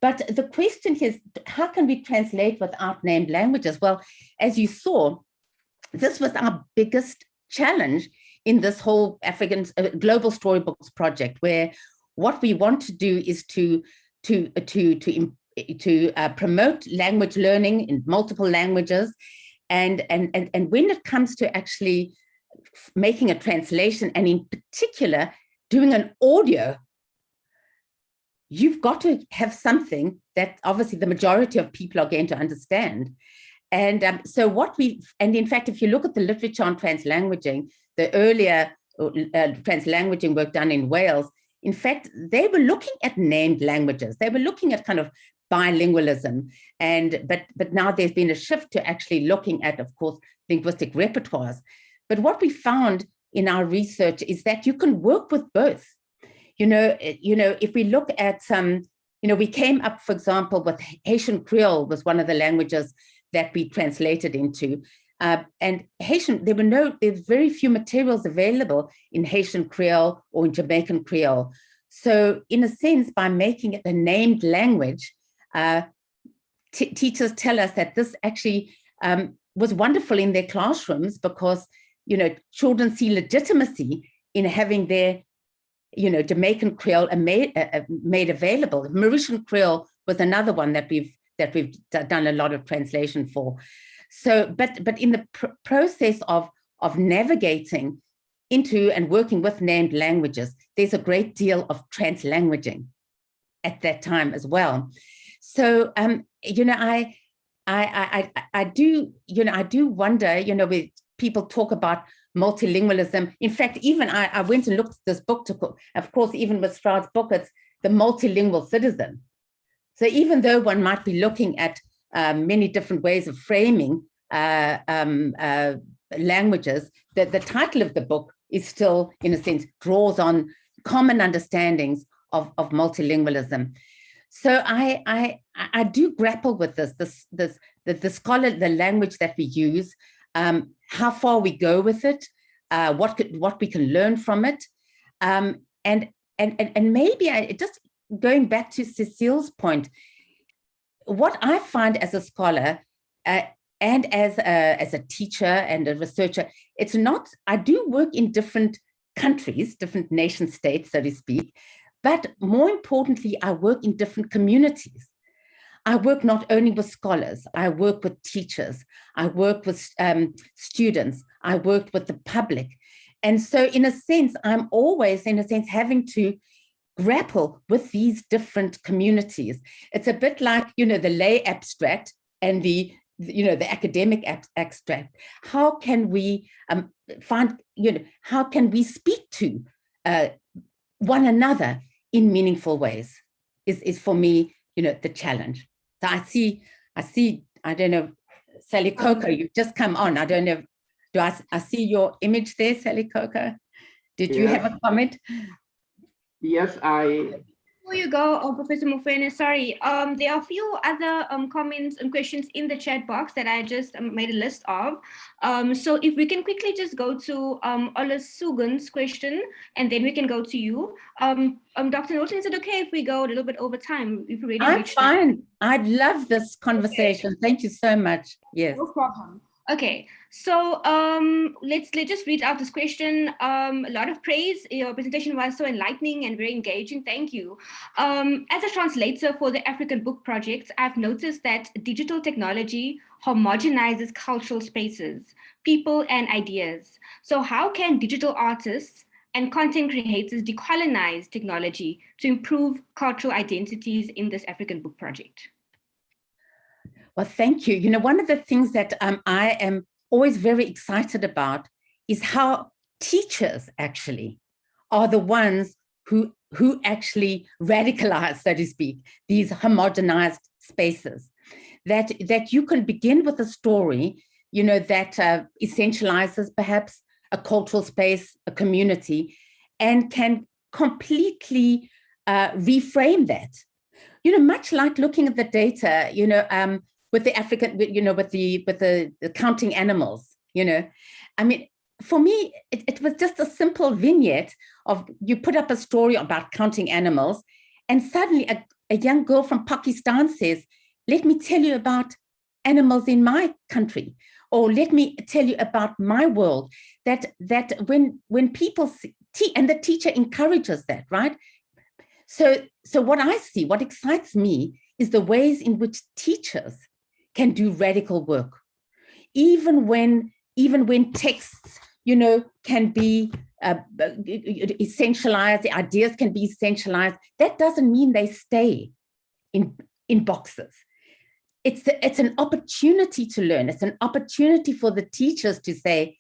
But the question is, how can we translate without named languages? Well, as you saw, this was our biggest challenge in this whole African Global Storybooks project, where what we want to do is to promote language learning in multiple languages, and when it comes to actually making a translation, and in particular doing an audio, you've got to have something that obviously the majority of people are going to understand. And and in fact, if you look at the literature on translanguaging, the earlier translanguaging work done in Wales, in fact, they were looking at named languages. They were looking at kind of bilingualism, but now there's been a shift to actually looking at, of course, linguistic repertoires. But what we found in our research is that you can work with both. If we look at we came up, for example, with Haitian Creole was one of the languages that we translated into. And Haitian, there's very few materials available in Haitian Creole or in Jamaican Creole. So in a sense, by making it a named language, teachers tell us that this actually was wonderful in their classrooms, because, children see legitimacy in having their, Jamaican Creole made available. Mauritian Creole was another one that we've done a lot of translation for. So, but in the process of navigating into and working with named languages, there's a great deal of translanguaging at that time as well. So, I do wonder, when people talk about multilingualism. In fact, even I went and looked at this book, of course, even with Stroud's book, it's The Multilingual Citizen. So even though one might be looking at many different ways of framing languages, the title of the book is still, in a sense, draws on common understandings of multilingualism. So I do grapple with the scholar, the language that we use, how far we go with it, what we can learn from it, and maybe just going back to Cecile's point, what I find as a scholar and as a teacher and a researcher, it's not, I do work in different countries, different nation states, so to speak, but more importantly, I work in different communities. I work not only with scholars, I work with teachers, I work with students, I work with the public. And so in a sense, I'm always, in a sense, having to grapple with these different communities. It's a bit like, the lay abstract and the academic abstract. How can we how can we speak to one another in meaningful ways is for me, the challenge. So I see, I don't know, Sally Coco, you've just come on. I don't I see your image there, Sally Coker? Did you have a comment? Yes, Before you go, Professor Mufene, sorry, there are a few other comments and questions in the chat box that I just made a list of. So if we can quickly just go to Olusegun's question, and then we can go to you. Dr. Norton, is it okay if we go a little bit over time? If we I'm fine. I'd love this conversation. Okay. Thank you so much. Yes. No problem. Okay, so let's just read out this question. A lot of praise. Your presentation was so enlightening and very engaging. Thank you. As a translator for the African Book Project, I've noticed that digital technology homogenizes cultural spaces, people, and ideas. So how can digital artists and content creators decolonize technology to improve cultural identities in this African Book Project? Well, thank you. You know, one of the things that I am always very excited about is how teachers actually are the ones who actually radicalize, so to speak, these homogenized spaces. That you can begin with a story, you know, that essentializes perhaps a cultural space, a community, and can completely reframe that. You know, much like looking at the data, you know, with the African, you know, with the counting animals, you know, I mean, for me, it was just a simple vignette of you put up a story about counting animals, and suddenly a young girl from Pakistan says, let me tell you about animals in my country, or let me tell you about my world. That when people see, and the teacher encourages that, right? So what I see, what excites me, is the ways in which teachers can do radical work, even when texts, you know, can be essentialized, the ideas can be essentialized. That doesn't mean they stay in boxes. It's an opportunity to learn. It's an opportunity for the teachers to say,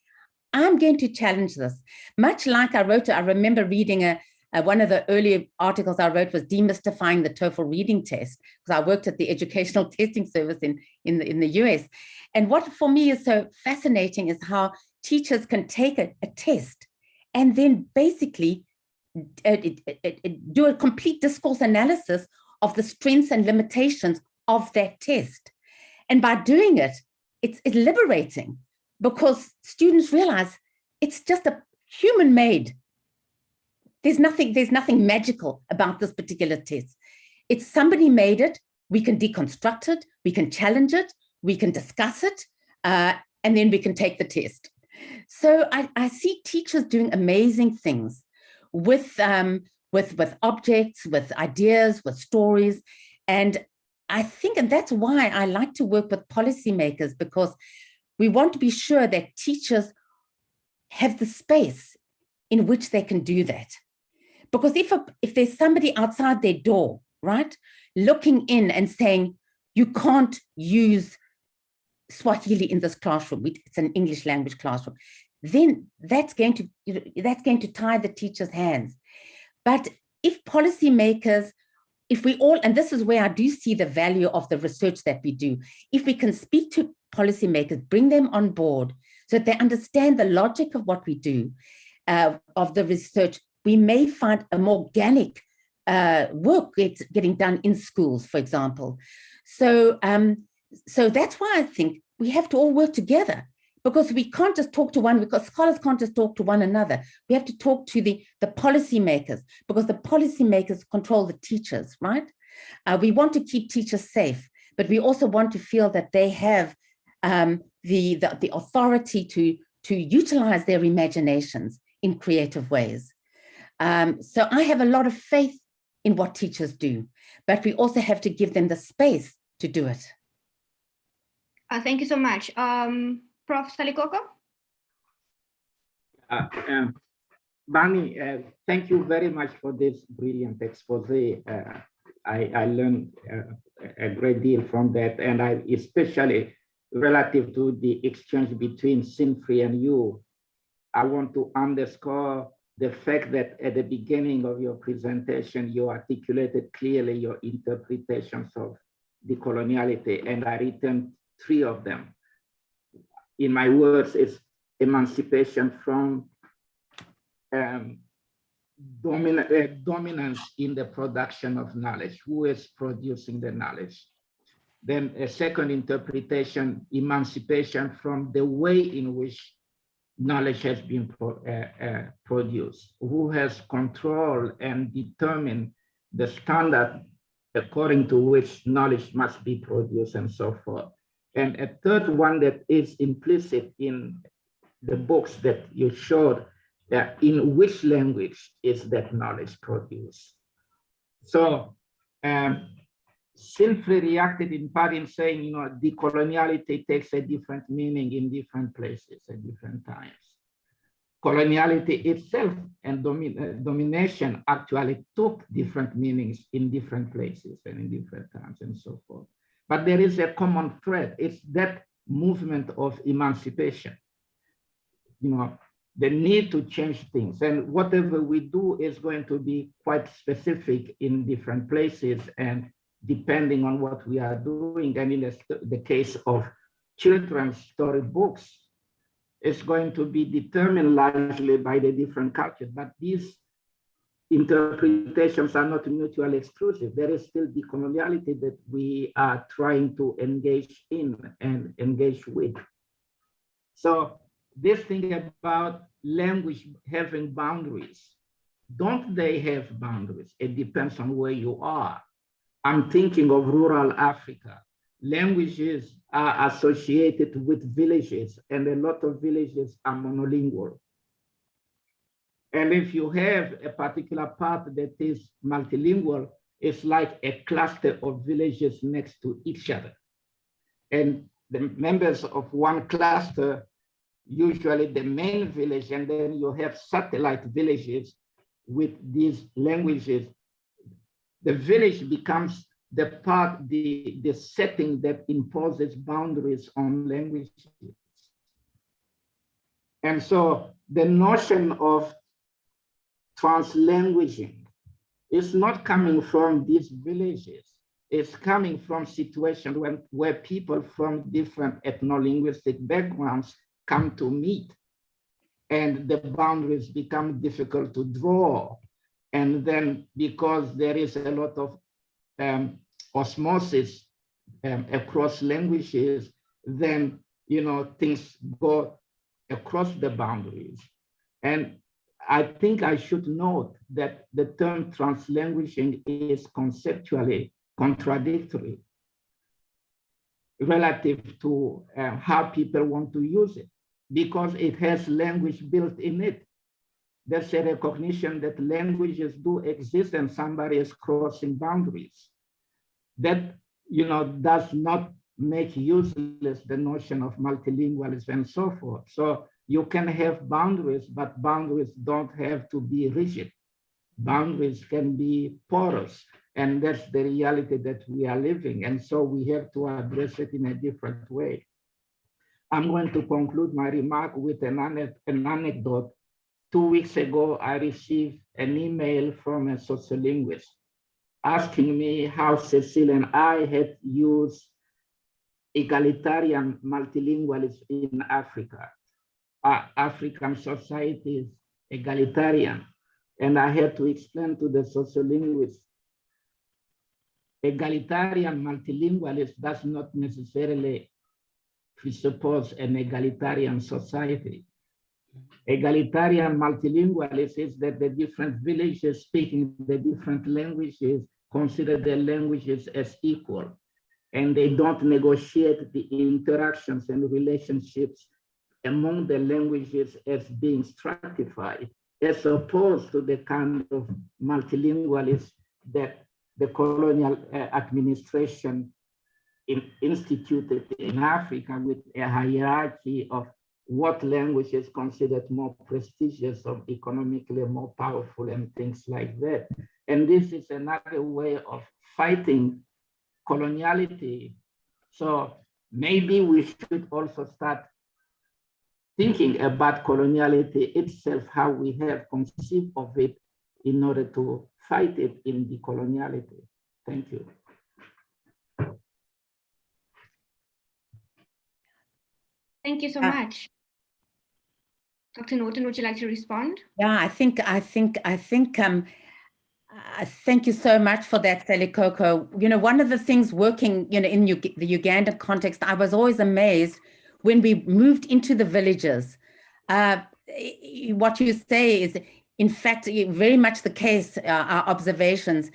I'm going to challenge this. Much like I remember reading one of the early articles I wrote was Demystifying the Toefl reading test, because I worked at the Educational Testing Service in the US. And what for me is so fascinating is how teachers can take a test and then basically do a complete discourse analysis of the strengths and limitations of that test. And by doing it, it's liberating, because students realize it's just a human-made. There's nothing magical about this particular test. It's somebody made it. We can deconstruct it. We can challenge it. We can discuss it, and then we can take the test. So I see teachers doing amazing things with objects, with ideas, with stories, and I think, and that's why I like to work with policymakers, because we want to be sure that teachers have the space in which they can do that. Because if there's somebody outside their door, right, looking in and saying, you can't use Swahili in this classroom, it's an English language classroom, then that's going to tie the teacher's hands. But if policymakers, if we all, and this is where I do see the value of the research that we do, if we can speak to policymakers, bring them on board so that they understand the logic of what we do, of the research, we may find a more organic work getting done in schools, for example. So that's why I think we have to all work together, because we can't just talk to one, because scholars can't just talk to one another. We have to talk to the policymakers, because the policymakers control the teachers, right? We want to keep teachers safe, but we also want to feel that they have the authority to utilize their imaginations in creative ways. So I have a lot of faith in what teachers do, but we also have to give them the space to do it. Thank you so much. Prof. Salikoko? Bonny, thank you very much for this brilliant expose. I learned a great deal from that, and I especially relative to the exchange between Sinfree and you. I want to underscore the fact that at the beginning of your presentation, you articulated clearly your interpretations of decoloniality, and I returned 3 of them. In my words, it's emancipation from dominance in the production of knowledge. Who is producing the knowledge? Then a second interpretation, emancipation from the way in which knowledge has been produced. Who has control and determined the standard according to which knowledge must be produced and so forth. And a third one that is implicit in the books that you showed, in which language is that knowledge produced? So Sinfrey reacted in part in saying, you know, decoloniality takes a different meaning in different places at different times. Coloniality itself and domination actually took different meanings in different places and in different times and so forth. But there is a common thread. It's that movement of emancipation, you know, the need to change things. And whatever we do is going to be quite specific in different places and depending on what we are doing. And in the case of children's storybooks, it's going to be determined largely by the different cultures, but these interpretations are not mutually exclusive. There is still decoloniality that we are trying to engage in and engage with. So this thing about language having boundaries, don't they have boundaries? It depends on where you are. I'm thinking of rural Africa. Languages are associated with villages, and a lot of villages are monolingual. And if you have a particular part that is multilingual, it's like a cluster of villages next to each other. And the members of one cluster, usually the main village, and then you have satellite villages with these languages. The village becomes the part, the setting that imposes boundaries on languages. And so the notion of translanguaging is not coming from these villages. It's coming from situations where people from different ethno-linguistic backgrounds come to meet, and the boundaries become difficult to draw. And then because there is a lot of osmosis across languages, then, you know, things go across the boundaries. And I think I should note that the term translanguaging is conceptually contradictory relative to how people want to use it, because it has language built in it. There's a recognition that languages do exist and somebody is crossing boundaries. That, you know, does not make useless the notion of multilingualism and so forth. So you can have boundaries, but boundaries don't have to be rigid. Boundaries can be porous, and that's the reality that we are living. And so we have to address it in a different way. I'm going to conclude my remark with an anecdote. 2 weeks ago, I received an email from a sociolinguist asking me how Cecile and I had used egalitarian multilingualism in Africa. African society is egalitarian. And I had to explain to the sociolinguist, egalitarian multilingualism does not necessarily presuppose an egalitarian society. Egalitarian multilingualism is that the different villages speaking the different languages consider their languages as equal, and they don't negotiate the interactions and relationships among the languages as being stratified, as opposed to the kind of multilingualism that the colonial administration instituted in Africa, with a hierarchy of what language is considered more prestigious or economically more powerful and things like that. And this is another way of fighting coloniality. So maybe we should also start thinking about coloniality itself, how we have conceived of it in order to fight it in decoloniality. Thank you. Thank you so much. Dr. Norton, would you like to respond? Yeah, thank you so much for that, Selikoko. You know, one of the things working, you know, in the Ugandan context, I was always amazed when we moved into the villages. What you say is, in fact, very much the case, our observations,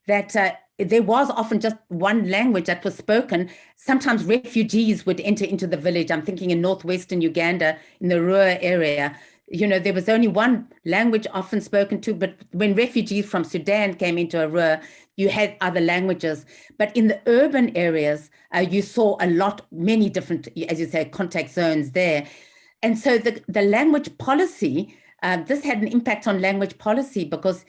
that there was often just one language that was spoken. Sometimes refugees would enter into the village. I'm thinking in northwestern Uganda, in the Ruhr area, you know, there was only one language often spoken to, but when refugees from Sudan came into Ruhr, you had other languages. But in the urban areas, you saw many different, as you say, contact zones there. And so the language policy, this had an impact on language policy, because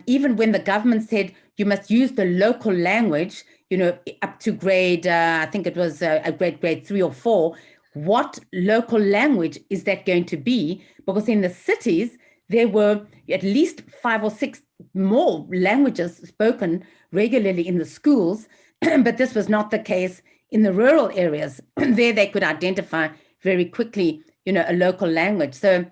even when the government said you must use the local language, you know, up to grade, I think it was a grade 3 or 4, what local language is that going to be? Because in the cities, there were at least 5 or 6 more languages spoken regularly in the schools, but this was not the case in the rural areas. There they could identify very quickly, you know, a local language. So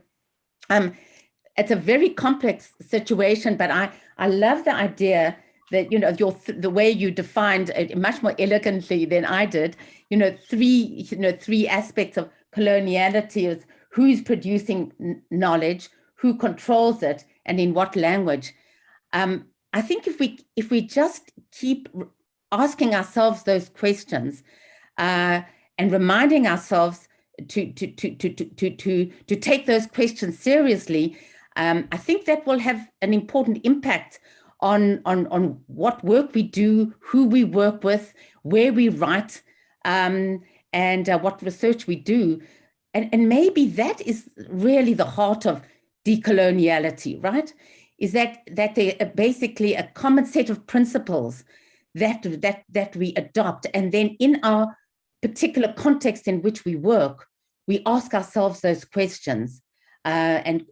it's a very complex situation, but I love the idea that, you know, the way you defined it much more elegantly than I did, you know, three aspects of coloniality is who's producing knowledge, who controls it, and in what language. I think if we just keep asking ourselves those questions and reminding ourselves to take those questions seriously, I think that will have an important impact on what work we do, who we work with, where we write, and what research we do. And maybe that is really the heart of decoloniality, right? Is that they are basically a common set of principles that we adopt, and then in our particular context in which we work, we ask ourselves those questions and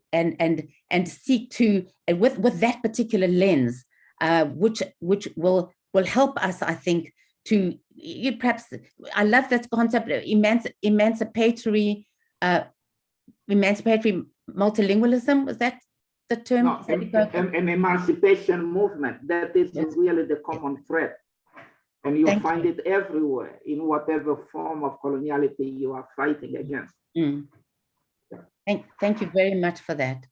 seek to, with that particular lens, which will help us, I think, to perhaps, I love that concept of emancipatory multilingualism. Was that the term? No, an emancipation movement. That is really the common thread. And you find it everywhere in whatever form of coloniality you are fighting against. Mm. Thank you very much for that.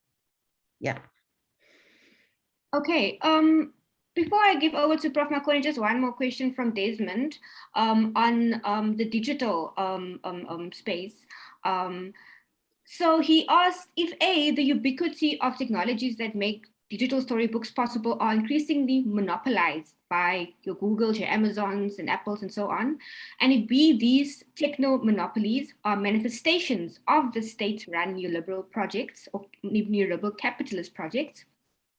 Yeah. Okay. Before I give over to Prof. Mccoy, just one more question from Desmond on the digital space. So he asked if the ubiquity of technologies that make digital storybooks possible are increasingly monopolized by your Googles, your Amazons and Apples and so on. And if these techno monopolies are manifestations of the state-run neoliberal projects or neoliberal capitalist projects,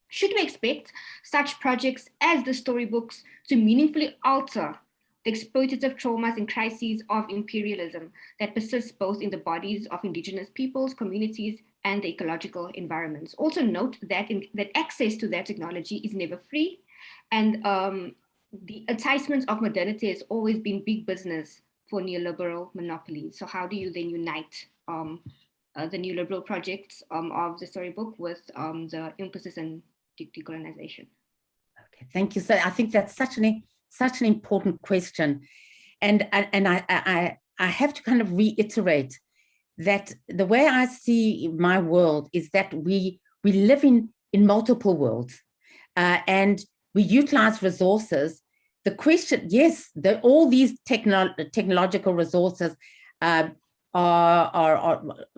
should we expect such projects as the storybooks to meaningfully alter the exploitative traumas and crises of imperialism that persist both in the bodies of indigenous peoples, communities, and the ecological environments? Also note that that access to that technology is never free, and the enticements of modernity has always been big business for neoliberal monopolies. So how do you then unite the neoliberal projects of the storybook with the emphasis on decolonization? Okay, thank you. So I think that's such an important question, and I have to kind of reiterate that the way I see my world is that we live in multiple worlds, and we utilize resources. The question, yes, all these technological resources are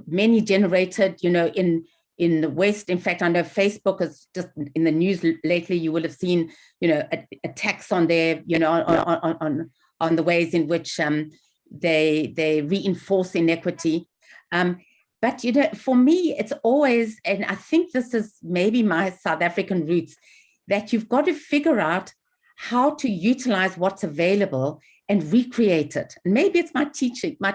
many generated, you know, in the West. In fact, I know Facebook is just in the news lately. You will have seen, you know, attacks on their, you know, on the ways in which they reinforce inequity. But, you know, for me, it's always, and I think this is maybe my South African roots, that you've got to figure out how to utilize what's available and recreate it. And maybe it's my teaching, my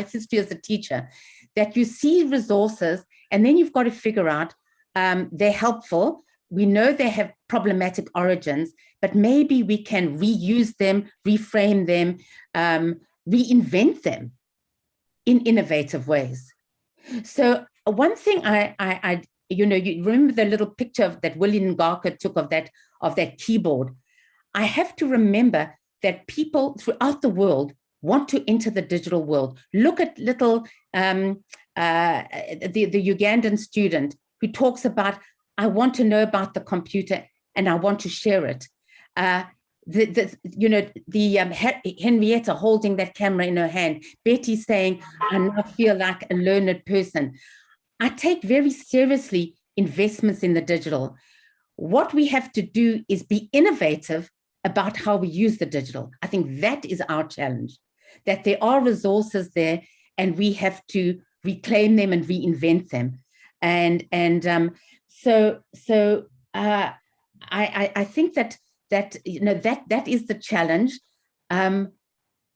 history as a teacher, that you see resources and then you've got to figure out they're helpful. We know they have problematic origins, but maybe we can reuse them, reframe them, reinvent them in innovative ways. So one thing you remember the little picture that William Garker took of that keyboard. I have to remember that people throughout the world want to enter the digital world. Look at little the Ugandan student who talks about, I want to know about the computer and I want to share it. Henrietta holding that camera in her hand, Betty saying, I now feel like a learned person. I take very seriously investments in the digital. What we have to do is be innovative about how we use the digital. I think that is our challenge, that there are resources there and we have to reclaim them and reinvent them. I think that is the challenge. And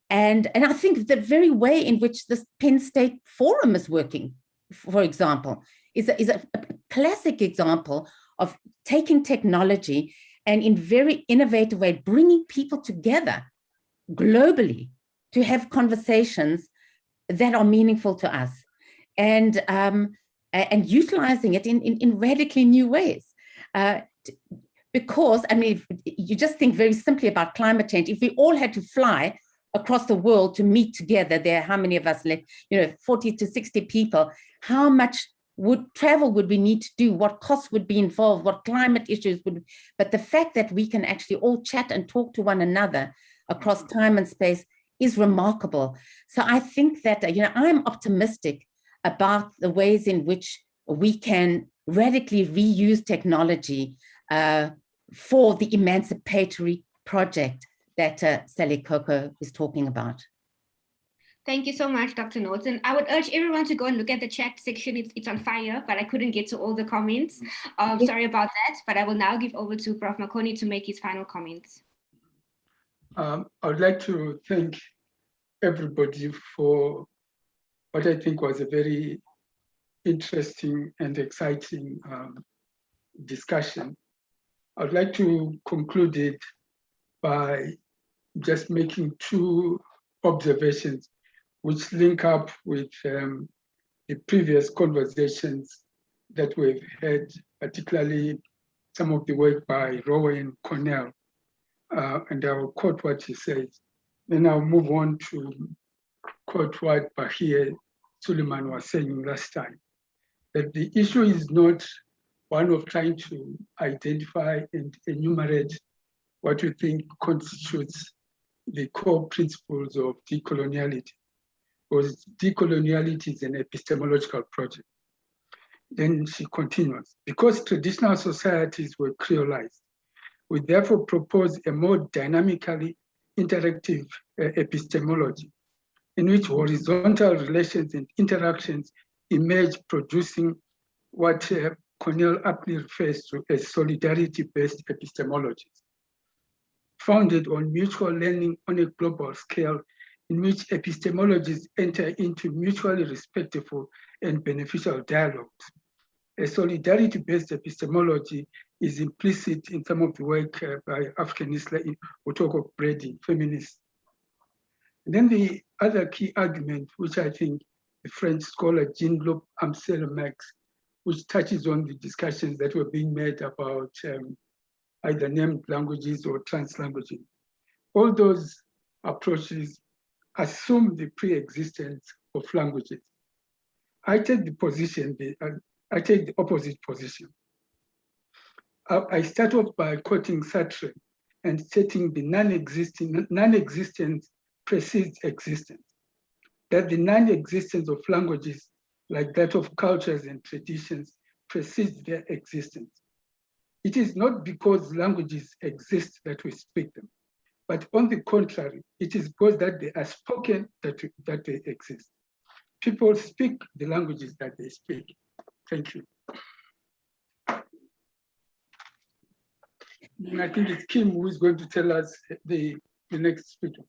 I think the very way in which this Penn State Forum is working, for example, is a classic example of taking technology and in very innovative way, bringing people together globally to have conversations that are meaningful to us and utilizing it in radically new ways. Because, I mean, you just think very simply about climate change. If we all had to fly across the world to meet together, there are how many of us left, 40 to 60 people, how much travel would we need to do? What costs would be involved? What climate issues would, but the fact that we can actually all chat and talk to one another across time and space is remarkable. So I think that, I'm optimistic about the ways in which we can radically reuse technology for the emancipatory project that Sally Coco is talking about. Thank you so much, Dr. Norton. I would urge everyone to go and look at the chat section. It's on fire, but I couldn't get to all the comments. Sorry about that, but I will now give over to Prof. Mccoy to make his final comments. I would like to thank everybody for what I think was a very interesting and exciting discussion. I would like to conclude it by just making two observations which link up with the previous conversations that we've had, particularly some of the work by Rowan Cornell. And I will quote what he says. Then I'll move on to quote what Bahir Suleiman was saying last time, that the issue is not one of trying to identify and enumerate what we think constitutes the core principles of decoloniality, because decoloniality is an epistemological project. Then she continues, because traditional societies were creolized, we therefore propose a more dynamically interactive epistemology in which horizontal relations and interactions emerge, producing what Cornell aptly refers to as solidarity-based epistemologies, founded on mutual learning on a global scale, in which epistemologies enter into mutually respectful and beneficial dialogues. A solidarity-based epistemology is implicit in some of the work by African Islam, we talk of Brady, feminists. And then the other key argument, which I think the French scholar Jean-Luc Amsel makes, which touches on the discussions that were being made about either named languages or translanguages. All those approaches assume the pre-existence of languages. I take the position, I take the opposite position. I start off by quoting Sartre and stating the non-existence precedes existence, that the non-existence of languages, like that of cultures and traditions, precedes their existence. It is not because languages exist that we speak them, but on the contrary, it is because that they are spoken that they exist. People speak the languages that they speak. Thank you. And I think it's Kim who is going to tell us the next speaker.